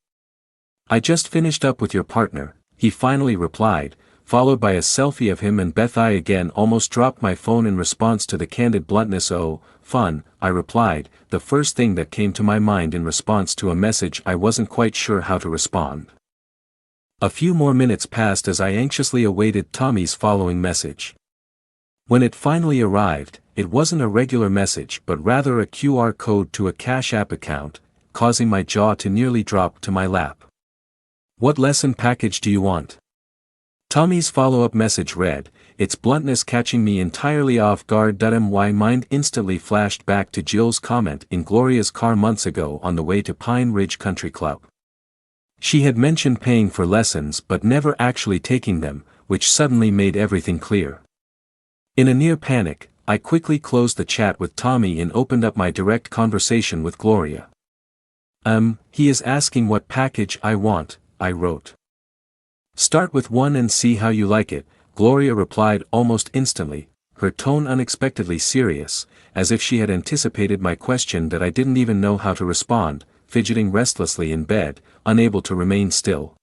I just finished up with your partner," he finally replied, followed by a selfie of him and Beth. I again almost dropped my phone in response to the candid bluntness. "Oh, fun," I replied, the first thing that came to my mind in response to a message I wasn't quite sure how to respond. A few more minutes passed as I anxiously awaited Tommy's following message. When it finally arrived, it wasn't a regular message but rather a QR code to a Cash App account, causing my jaw to nearly drop to my lap. "What lesson package do you want?" Tommy's follow-up message read, its bluntness catching me entirely off guard. My mind instantly flashed back to Jill's comment in Gloria's car months ago on the way to Pine Ridge Country Club. She had mentioned paying for lessons but never actually taking them, which suddenly made everything clear. In a near panic, I quickly closed the chat with Tommy and opened up my direct conversation with Gloria. He is asking what package I want," I wrote. "Start with one and see how you like it," Gloria replied almost instantly, her tone unexpectedly serious, as if she had anticipated my question that I didn't even know how to respond, fidgeting restlessly in bed, unable to remain still.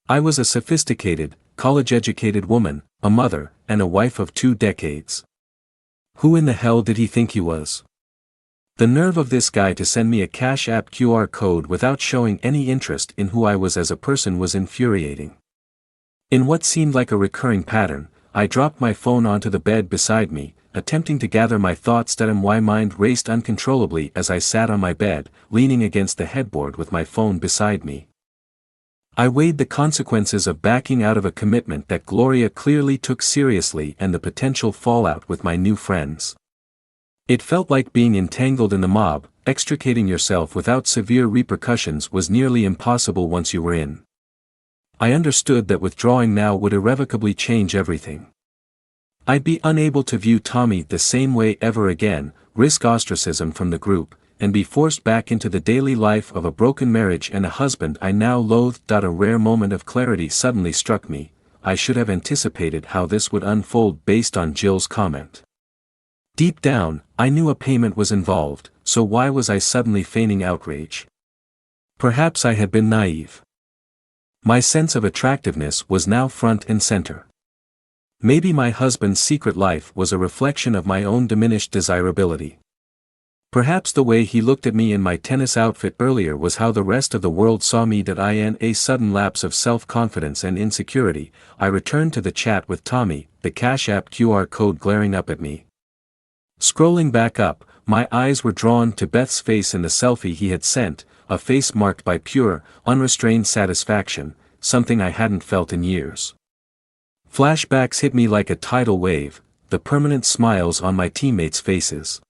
I was a sophisticated, college-educated woman, a mother, and a wife of 2 decades. Who in the hell did he think he was? The nerve of this guy to send me a Cash App QR code without showing any interest in who I was as a person was infuriating. In what seemed like a recurring pattern, I dropped my phone onto the bed beside me, attempting to gather my thoughts. My mind raced uncontrollably as I sat on my bed, leaning against the headboard with my phone beside me. I weighed the consequences of backing out of a commitment that Gloria clearly took seriously and the potential fallout with my new friends. It felt like being entangled in the mob. Extricating yourself without severe repercussions was nearly impossible once you were in. I understood that withdrawing now would irrevocably change everything. I'd be unable to view Tommy the same way ever again, risk ostracism from the group, and be forced back into the daily life of a broken marriage and a husband I now loathed. A rare moment of clarity suddenly struck me. I should have anticipated how this would unfold based on Jill's comment. Deep down, I knew a payment was involved, so why was I suddenly feigning outrage? Perhaps I had been naive. My sense of attractiveness was now front and center. Maybe my husband's secret life was a reflection of my own diminished desirability. Perhaps the way he looked at me in my tennis outfit earlier was how the rest of the world saw me. In a sudden lapse of self-confidence and insecurity, I returned to the chat with Tommy, the Cash App QR code glaring up at me. Scrolling back up, my eyes were drawn to Beth's face in the selfie he had sent, a face marked by pure, unrestrained satisfaction, something I hadn't felt in years. Flashbacks hit me like a tidal wave, the permanent smiles on my teammates' faces.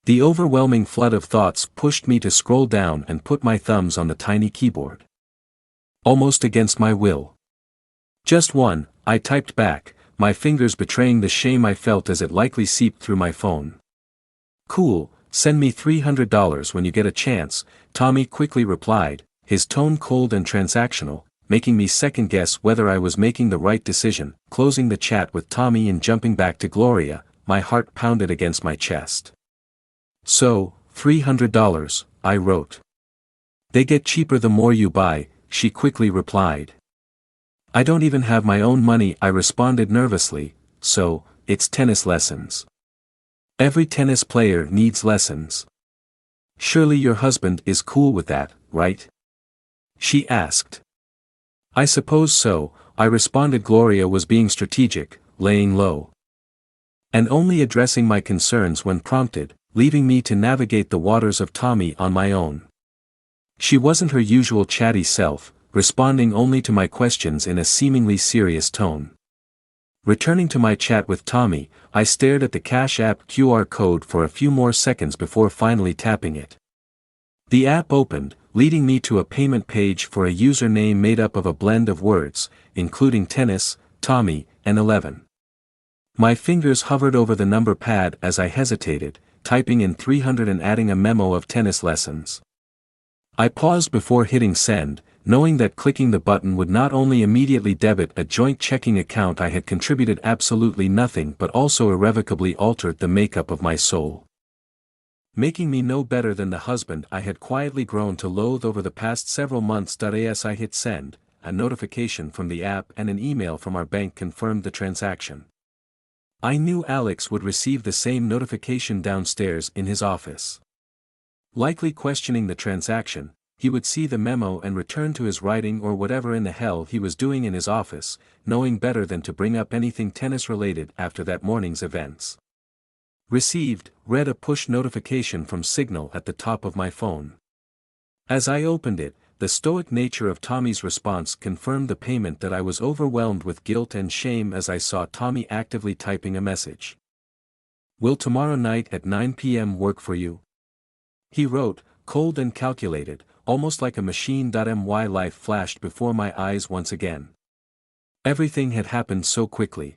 The overwhelming flood of thoughts pushed me to scroll down and put my thumbs on the tiny keyboard. Almost against my will. Just one, I typed back, my fingers betraying the shame I felt as it likely seeped through my phone. Cool, send me $300 when you get a chance, Tommy quickly replied, his tone cold and transactional, making me second-guess whether I was making the right decision. Closing the chat with Tommy and jumping back to Gloria, my heart pounded against my chest. So, $300, I wrote. They get cheaper the more you buy, she quickly replied. I don't even have my own money, I responded nervously, so, it's tennis lessons. Every tennis player needs lessons. Surely your husband is cool with that, right? She asked. I suppose so, I responded. Gloria was being strategic, laying low. And only addressing my concerns when prompted, leaving me to navigate the waters of Tommy on my own. She wasn't her usual chatty self, responding only to my questions in a seemingly serious tone. Returning to my chat with Tommy, I stared at the Cash App QR code for a few more seconds before finally tapping it. The app opened, leading me to a payment page for a username made up of a blend of words, including tennis, Tommy, and 11. My fingers hovered over the number pad as I hesitated, typing in 300 and adding a memo of tennis lessons. I paused before hitting send, knowing that clicking the button would not only immediately debit a joint checking account I had contributed absolutely nothing but also irrevocably altered the makeup of my soul. Making me no better than the husband I had quietly grown to loathe over the past several months. As I hit send, a notification from the app and an email from our bank confirmed the transaction. I knew Alex would receive the same notification downstairs in his office. Likely questioning the transaction, he would see the memo and return to his writing or whatever in the hell he was doing in his office, knowing better than to bring up anything tennis-related after that morning's events. Received, read a push notification from Signal at the top of my phone. As I opened it, the stoic nature of Tommy's response confirmed the payment that I was overwhelmed with guilt and shame as I saw Tommy actively typing a message. Will tomorrow night at 9 p.m. work for you? He wrote, cold and calculated, almost like a machine. My life flashed before my eyes once again. Everything had happened so quickly.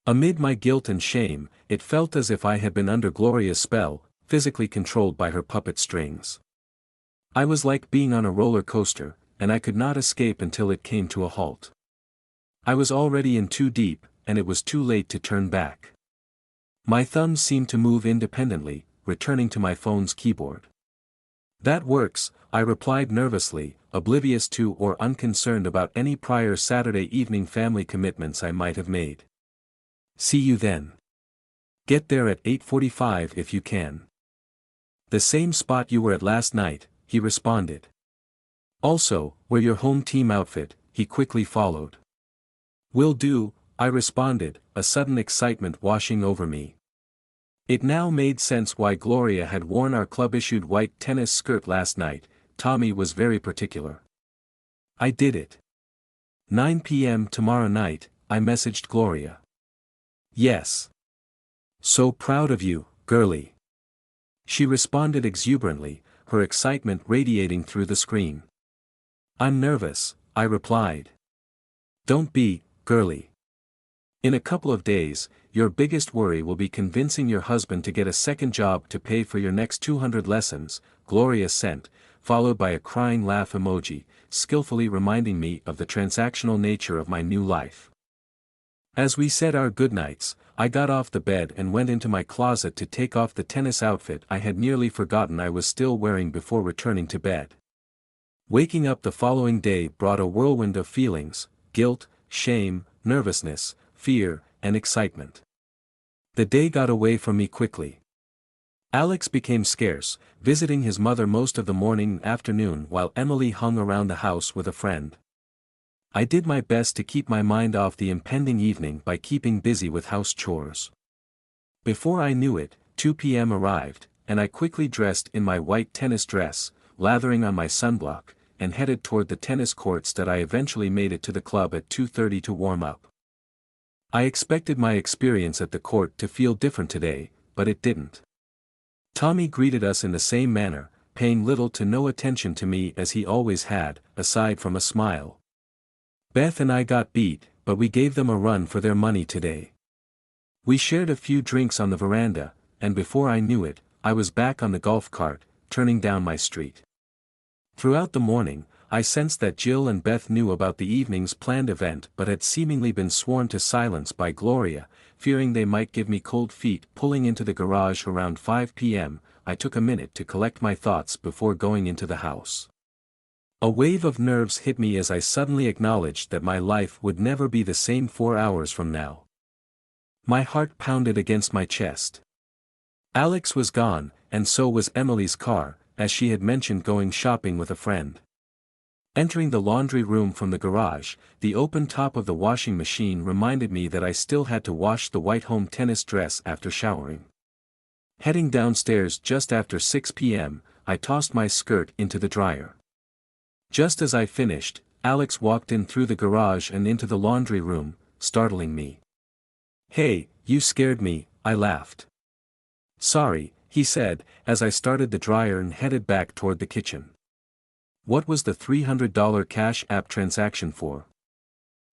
Amid my guilt and shame, it felt as if I had been under Gloria's spell, physically controlled by her puppet strings. I was like being on a roller coaster, and I could not escape until it came to a halt. I was already in too deep, and it was too late to turn back. My thumbs seemed to move independently, returning to my phone's keyboard. That works, I replied nervously, oblivious to or unconcerned about any prior Saturday evening family commitments I might have made. See you then. Get there at 8:45 if you can. The same spot you were at last night, he responded. Also, wear your home team outfit, he quickly followed. Will do, I responded, a sudden excitement washing over me. It now made sense why Gloria had worn our club-issued white tennis skirt last night. Tommy was very particular. I did it. 9 p.m. tomorrow night, I messaged Gloria. Yes. So proud of you, girlie. She responded exuberantly, her excitement radiating through the screen. I'm nervous, I replied. Don't be, girlie. In a couple of days, your biggest worry will be convincing your husband to get a second job to pay for your next 200 lessons, Gloria sent, followed by a crying laugh emoji, skillfully reminding me of the transactional nature of my new life. As we said our goodnights, I got off the bed and went into my closet to take off the tennis outfit I had nearly forgotten I was still wearing before returning to bed. Waking up the following day brought a whirlwind of feelings: guilt, shame, nervousness, fear, and excitement. The day got away from me quickly. Alex became scarce, visiting his mother most of the morning and afternoon while Emily hung around the house with a friend. I did my best to keep my mind off the impending evening by keeping busy with house chores. Before I knew it, 2 p.m. arrived, and I quickly dressed in my white tennis dress, lathering on my sunblock, and headed toward the tennis courts that I eventually made it to the club at 2:30 to warm up. I expected my experience at the court to feel different today, but it didn't. Tommy greeted us in the same manner, paying little to no attention to me as he always had, aside from a smile. Beth and I got beat, but we gave them a run for their money today. We shared a few drinks on the veranda, and before I knew it, I was back on the golf cart, turning down my street. Throughout the morning, I sensed that Jill and Beth knew about the evening's planned event but had seemingly been sworn to silence by Gloria, fearing they might give me cold feet. Pulling into the garage around 5 p.m., I took a minute to collect my thoughts before going into the house. A wave of nerves hit me as I suddenly acknowledged that my life would never be the same 4 hours from now. My heart pounded against my chest. Alex was gone, and so was Emily's car, as she had mentioned going shopping with a friend. Entering the laundry room from the garage, the open top of the washing machine reminded me that I still had to wash the white home tennis dress after showering. Heading downstairs just after 6 p.m., I tossed my skirt into the dryer. Just as I finished, Alex walked in through the garage and into the laundry room, startling me. "Hey, you scared me," I laughed. "Sorry," he said, as I started the dryer and headed back toward the kitchen. "What was the $300 Cash App transaction for?"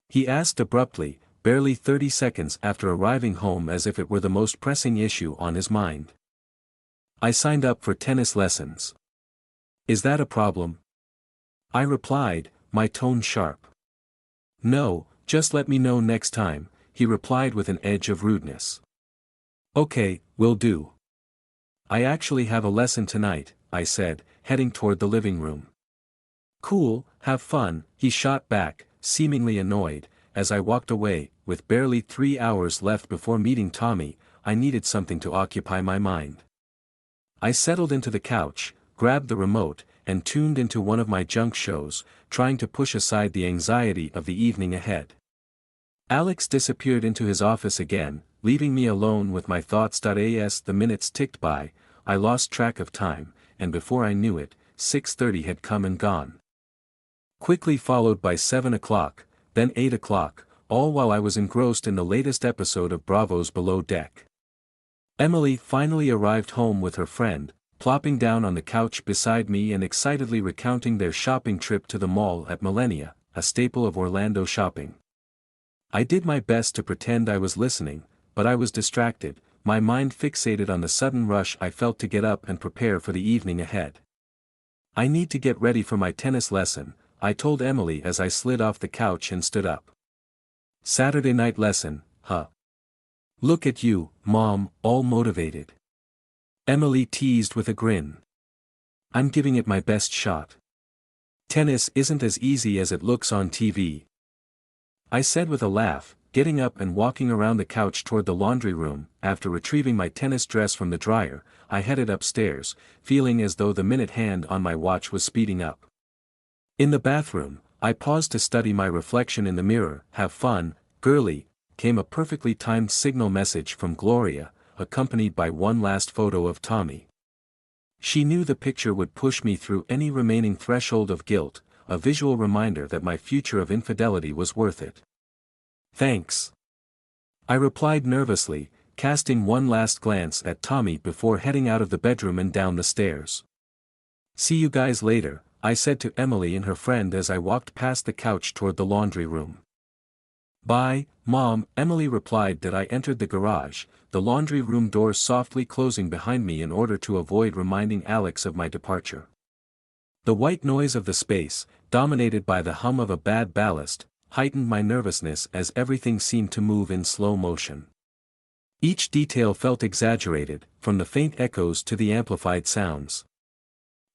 he asked abruptly, barely 30 seconds after arriving home, as if it were the most pressing issue on his mind. "I signed up for tennis lessons." "Is that a problem?" I replied, my tone sharp. "No, just let me know next time," he replied with an edge of rudeness. "Okay, will do. I actually have a lesson tonight," I said, heading toward the living room. "Cool, have fun," he shot back, seemingly annoyed. As I walked away, with barely 3 hours left before meeting Tommy, I needed something to occupy my mind. I settled into the couch, grabbed the remote, and tuned into one of my junk shows, trying to push aside the anxiety of the evening ahead. Alex disappeared into his office again, leaving me alone with my thoughts. As the minutes ticked by, I lost track of time, and before I knew it, 6:30 had come and gone. Quickly followed by 7 o'clock, then 8 o'clock, all while I was engrossed in the latest episode of Bravo's Below Deck. Emily finally arrived home with her friend, plopping down on the couch beside me and excitedly recounting their shopping trip to the mall at Millennia, a staple of Orlando shopping. I did my best to pretend I was listening, but I was distracted, my mind fixated on the sudden rush I felt to get up and prepare for the evening ahead. "I need to get ready for my tennis lesson," I told Emily as I slid off the couch and stood up. "Saturday night lesson, huh? Look at you, Mom, all motivated." Emily teased with a grin. "I'm giving it my best shot. Tennis isn't as easy as it looks on TV," I said with a laugh, getting up and walking around the couch toward the laundry room. After retrieving my tennis dress from the dryer, I headed upstairs, feeling as though the minute hand on my watch was speeding up. In the bathroom, I paused to study my reflection in the mirror. "Have fun, girly," came a perfectly timed signal message from Gloria, accompanied by one last photo of Tommy. She knew the picture would push me through any remaining threshold of guilt, a visual reminder that my future of infidelity was worth it. "Thanks," I replied nervously, casting one last glance at Tommy before heading out of the bedroom and down the stairs. "See you guys later," I said to Emily and her friend as I walked past the couch toward the laundry room. Bye, Mom, Emily replied that I entered the garage, the laundry room doors softly closing behind me in order to avoid reminding Alex of my departure. The white noise of the space, dominated by the hum of a bad ballast, heightened my nervousness as everything seemed to move in slow motion. Each detail felt exaggerated, from the faint echoes to the amplified sounds.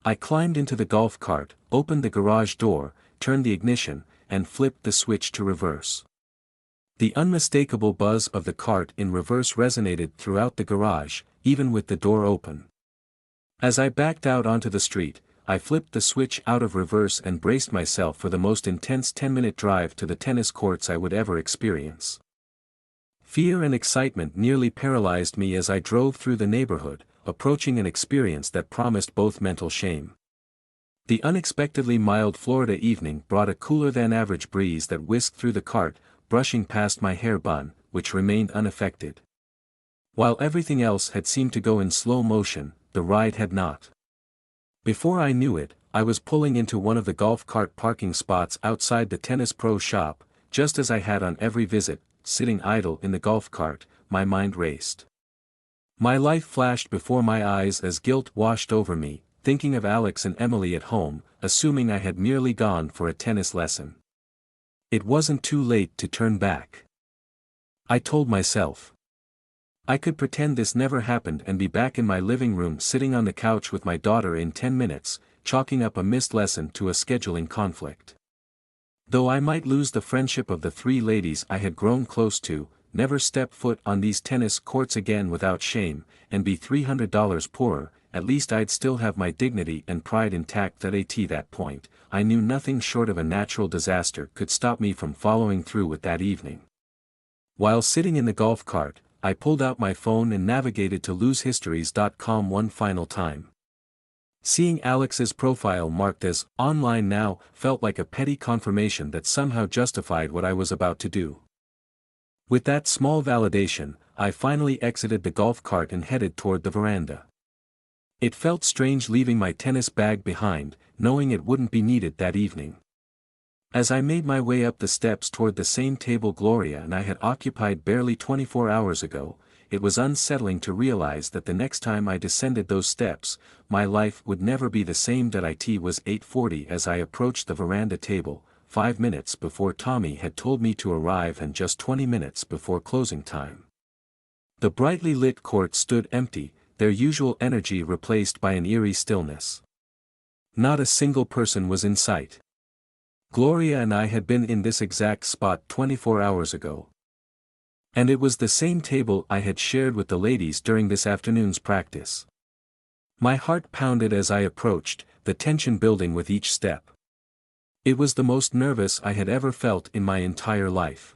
I climbed into the golf cart, opened the garage door, turned the ignition, and flipped the switch to reverse. The unmistakable buzz of the cart in reverse resonated throughout the garage, even with the door open. As I backed out onto the street, I flipped the switch out of reverse and braced myself for the most intense 10-minute drive to the tennis courts I would ever experience. Fear and excitement nearly paralyzed me as I drove through the neighborhood, approaching an experience that promised both mental shame. The unexpectedly mild Florida evening brought a cooler-than-average breeze that whisked through the cart, brushing past my hair bun, which remained unaffected. While everything else had seemed to go in slow motion, the ride had not. Before I knew it, I was pulling into one of the golf cart parking spots outside the Tennis Pro shop, just as I had on every visit. Sitting idle in the golf cart, my mind raced. My life flashed before my eyes as guilt washed over me, thinking of Alex and Emily at home, assuming I had merely gone for a tennis lesson. It wasn't too late to turn back. I told myself. I could pretend this never happened and be back in my living room sitting on the couch with my daughter in 10 minutes, chalking up a missed lesson to a scheduling conflict. Though I might lose the friendship of the three ladies I had grown close to, never step foot on these tennis courts again without shame, and be $300 poorer, at least I'd still have my dignity and pride intact. At that point, I knew nothing short of a natural disaster could stop me from following through with that evening. While sitting in the golf cart, I pulled out my phone and navigated to losehistories.com one final time. Seeing Alex's profile marked as online now felt like a petty confirmation that somehow justified what I was about to do. With that small validation, I finally exited the golf cart and headed toward the veranda. It felt strange leaving my tennis bag behind, knowing it wouldn't be needed that evening. As I made my way up the steps toward the same table Gloria and I had occupied barely 24 hours ago, it was unsettling to realize that the next time I descended those steps, my life would never be the same. It was 8:40 as I approached the veranda table, 5 minutes before Tommy had told me to arrive and just 20 minutes before closing time. The brightly lit court stood empty, their usual energy replaced by an eerie stillness. Not a single person was in sight. Gloria and I had been in this exact spot 24 hours ago. And it was the same table I had shared with the ladies during this afternoon's practice. My heart pounded as I approached, the tension building with each step. It was the most nervous I had ever felt in my entire life.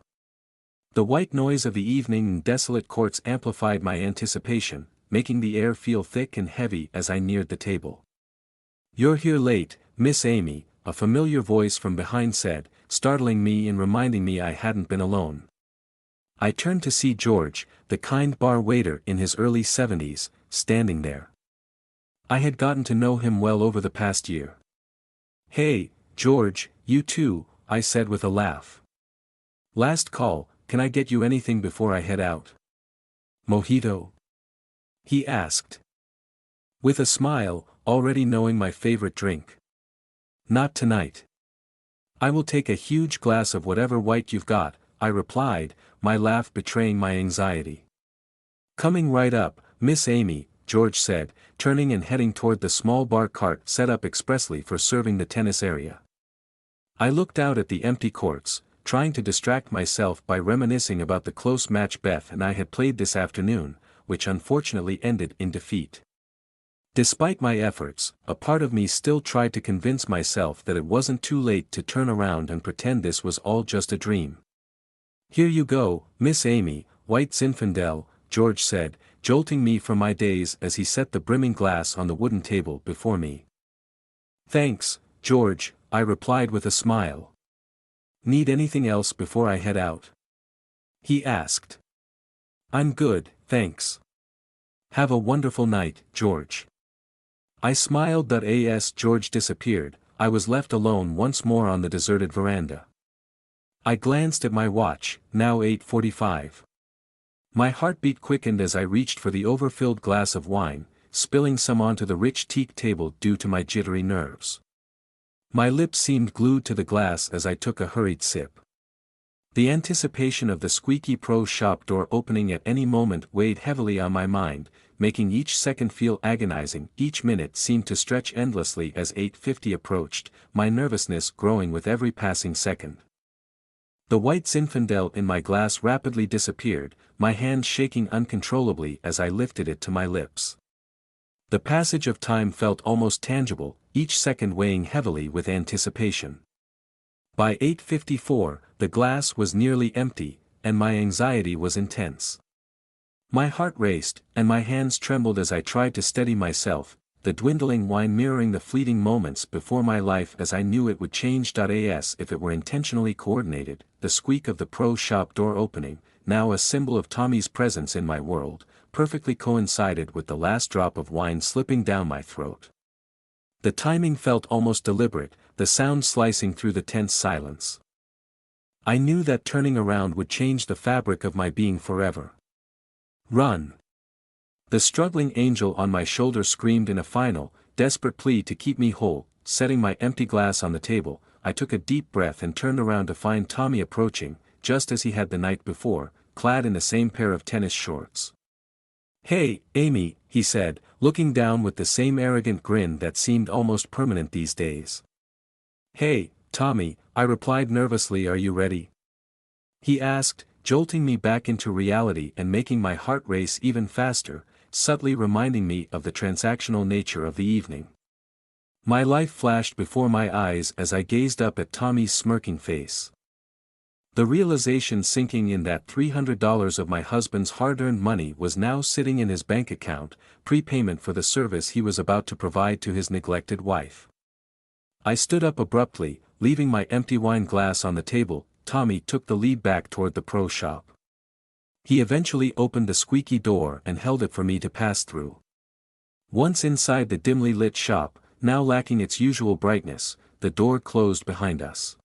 The white noise of the evening and desolate courts amplified my anticipation, making the air feel thick and heavy as I neared the table. "You're here late, Miss Amy," a familiar voice from behind said, startling me and reminding me I hadn't been alone. I turned to see George, the kind bar waiter in his early 70s, standing there. I had gotten to know him well over the past year. "Hey, George, you too," I said with a laugh. "Last call, can I get you anything before I head out?" "Mojito?" he asked. With a smile, already knowing my favorite drink. "Not tonight. I will take a huge glass of whatever white you've got," I replied, my laugh betraying my anxiety. "Coming right up, Miss Amy," George said, turning and heading toward the small bar cart set up expressly for serving the tennis area. I looked out at the empty courts, trying to distract myself by reminiscing about the close match Beth and I had played this afternoon, which unfortunately ended in defeat. Despite my efforts, a part of me still tried to convince myself that it wasn't too late to turn around and pretend this was all just a dream. "Here you go, Miss Amy, White Zinfandel," George said, jolting me from my daze as he set the brimming glass on the wooden table before me. "Thanks, George," I replied with a smile. "Need anything else before I head out?" he asked. "I'm good, thanks. Have a wonderful night, George." I smiled. As George disappeared, I was left alone once more on the deserted veranda. I glanced at my watch, now 8:45. My heartbeat quickened as I reached for the overfilled glass of wine, spilling some onto the rich teak table due to my jittery nerves. My lips seemed glued to the glass as I took a hurried sip. The anticipation of the squeaky pro shop door opening at any moment weighed heavily on my mind, making each second feel agonizing. Each minute seemed to stretch endlessly as 8:50 approached, my nervousness growing with every passing second. The white Zinfandel in my glass rapidly disappeared, my hand shaking uncontrollably as I lifted it to my lips. The passage of time felt almost tangible, each second weighing heavily with anticipation. By 8:54, the glass was nearly empty, and my anxiety was intense. My heart raced, and my hands trembled as I tried to steady myself, the dwindling wine mirroring the fleeting moments before my life as I knew it would change. As if it were intentionally coordinated, the squeak of the pro shop door opening, now a symbol of Tommy's presence in my world, perfectly coincided with the last drop of wine slipping down my throat. The timing felt almost deliberate, the sound slicing through the tense silence. I knew that turning around would change the fabric of my being forever. Run! The struggling angel on my shoulder screamed in a final, desperate plea to keep me whole. Setting my empty glass on the table, I took a deep breath and turned around to find Tommy approaching, just as he had the night before, clad in the same pair of tennis shorts. "Hey, Amy," he said, looking down with the same arrogant grin that seemed almost permanent these days. "Hey, Tommy," I replied nervously. "Are you ready?" He asked, jolting me back into reality and making my heart race even faster, subtly reminding me of the transactional nature of the evening. My life flashed before my eyes as I gazed up at Tommy's smirking face. The realization sinking in that $300 of my husband's hard-earned money was now sitting in his bank account, prepayment for the service he was about to provide to his neglected wife. I stood up abruptly, leaving my empty wine glass on the table. Tommy took the lead back toward the pro shop. He eventually opened the squeaky door and held it for me to pass through. Once inside the dimly lit shop, now lacking its usual brightness, the door closed behind us.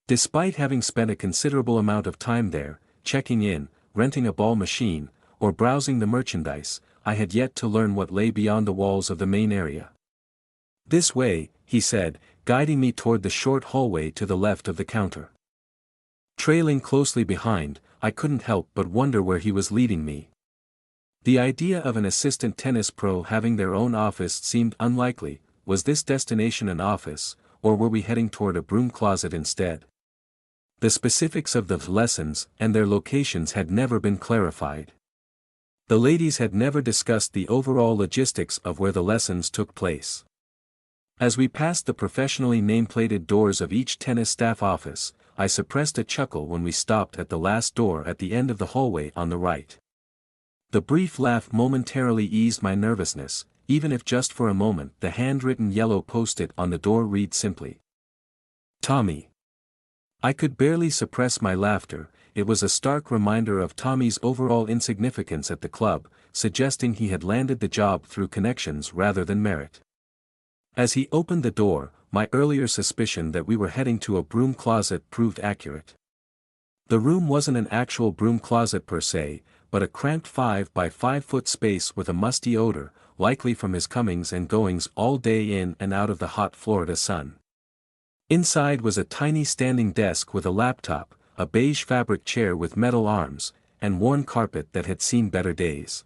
Despite having spent a considerable amount of time there, checking in, renting a ball machine, or browsing the merchandise, I had yet to learn what lay beyond the walls of the main area. "This way," he said, guiding me toward the short hallway to the left of the counter. Trailing closely behind, I couldn't help but wonder where he was leading me. The idea of an assistant tennis pro having their own office seemed unlikely. Was this destination an office, or were we heading toward a broom closet instead? The specifics of the lessons and their locations had never been clarified. The ladies had never discussed the overall logistics of where the lessons took place. As we passed the professionally nameplated doors of each tennis staff office, I suppressed a chuckle when we stopped at the last door at the end of the hallway on the right. The brief laugh momentarily eased my nervousness, even if just for a moment. The handwritten yellow post-it on the door read simply, "Tommy." I could barely suppress my laughter. It was a stark reminder of Tommy's overall insignificance at the club, suggesting he had landed the job through connections rather than merit. As he opened the door, my earlier suspicion that we were heading to a broom closet proved accurate. The room wasn't an actual broom closet per se, but a cramped 5 by 5 foot space with a musty odor, likely from his comings and goings all day in and out of the hot Florida sun. Inside was a tiny standing desk with a laptop, a beige fabric chair with metal arms, and worn carpet that had seen better days.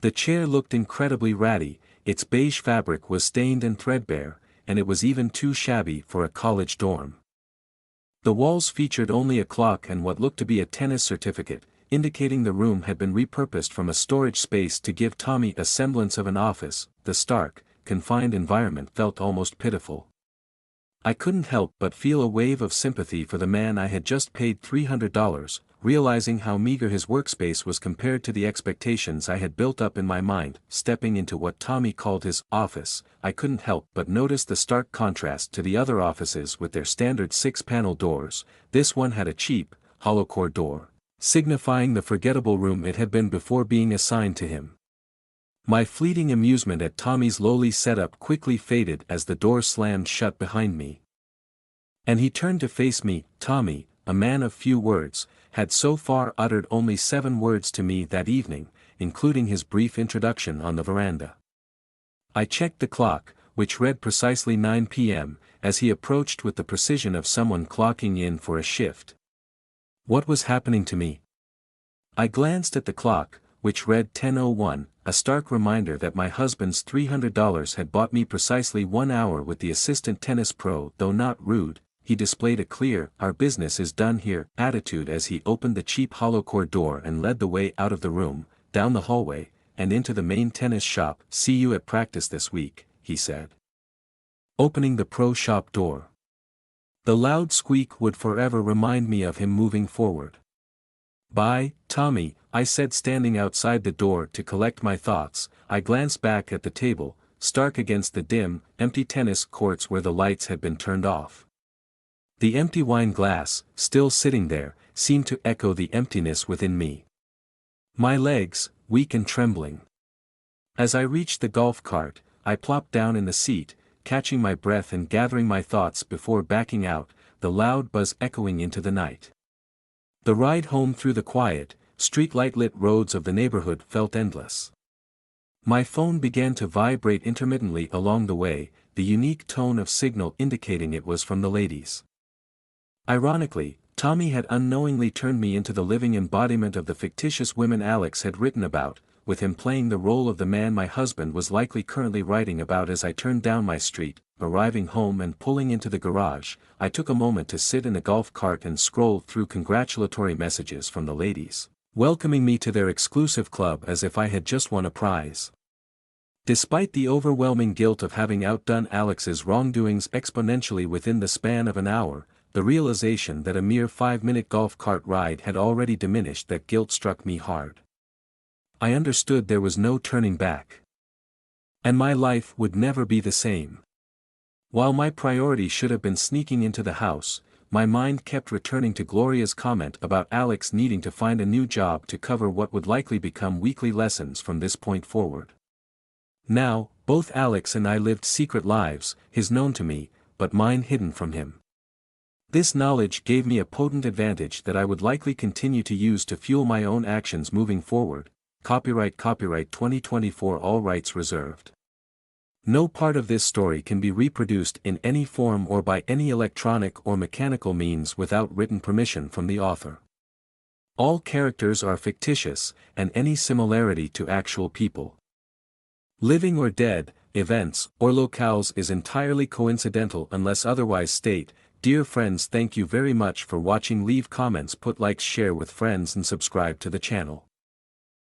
The chair looked incredibly ratty, its beige fabric was stained and threadbare, and it was even too shabby for a college dorm. The walls featured only a clock and what looked to be a tennis certificate, indicating the room had been repurposed from a storage space to give Tommy a semblance of an office. The stark, confined environment felt almost pitiful. I couldn't help but feel a wave of sympathy for the man I had just paid $300, realizing how meager his workspace was compared to the expectations I had built up in my mind. Stepping into what Tommy called his office, I couldn't help but notice the stark contrast to the other offices with their standard 6-panel doors. This one had a cheap, hollow-core door, signifying the forgettable room it had been before being assigned to him. My fleeting amusement at Tommy's lowly setup quickly faded as the door slammed shut behind me. And he turned to face me. "Tommy, a man of few words, had so far uttered only 7 words to me that evening, including his brief introduction on the veranda. I checked the clock, which read precisely 9 p.m., as he approached with the precision of someone clocking in for a shift. What was happening to me? I glanced at the clock, which read 10:01, a stark reminder that my husband's $300 had bought me precisely 1 hour with the assistant tennis pro. Though not rude, he displayed a clear, "our business is done here" attitude as he opened the cheap hollow-core door and led the way out of the room, down the hallway, and into the main tennis shop. "See you at practice this week," he said, opening the pro shop door. The loud squeak would forever remind me of him moving forward. "Bye, Tommy," I said, standing outside the door to collect my thoughts. I glanced back at the table, stark against the dim, empty tennis courts where the lights had been turned off. The empty wine glass, still sitting there, seemed to echo the emptiness within me. My legs, weak and trembling. As I reached the golf cart, I plopped down in the seat, catching my breath and gathering my thoughts before backing out, the loud buzz echoing into the night. The ride home through the quiet, streetlight-lit roads of the neighborhood felt endless. My phone began to vibrate intermittently along the way, the unique tone of signal indicating it was from the ladies. Ironically, Tommy had unknowingly turned me into the living embodiment of the fictitious women Alex had written about, with him playing the role of the man my husband was likely currently writing about. As I turned down my street, arriving home and pulling into the garage, I took a moment to sit in the golf cart and scroll through congratulatory messages from the ladies, welcoming me to their exclusive club as if I had just won a prize. Despite the overwhelming guilt of having outdone Alex's wrongdoings exponentially within the span of an hour, the realization that a mere 5-minute golf cart ride had already diminished that guilt struck me hard. I understood there was no turning back. And my life would never be the same. While my priority should have been sneaking into the house, my mind kept returning to Gloria's comment about Alex needing to find a new job to cover what would likely become weekly lessons from this point forward. Now, both Alex and I lived secret lives, his known to me, but mine hidden from him. This knowledge gave me a potent advantage that I would likely continue to use to fuel my own actions moving forward. Copyright 2024, all rights reserved. No part of this story can be reproduced in any form or by any electronic or mechanical means without written permission from the author. All characters are fictitious, and any similarity to actual people, living or dead, events, or locales is entirely coincidental unless otherwise stated. Dear friends, thank you very much for watching. Leave comments, put likes, share with friends and subscribe to the channel.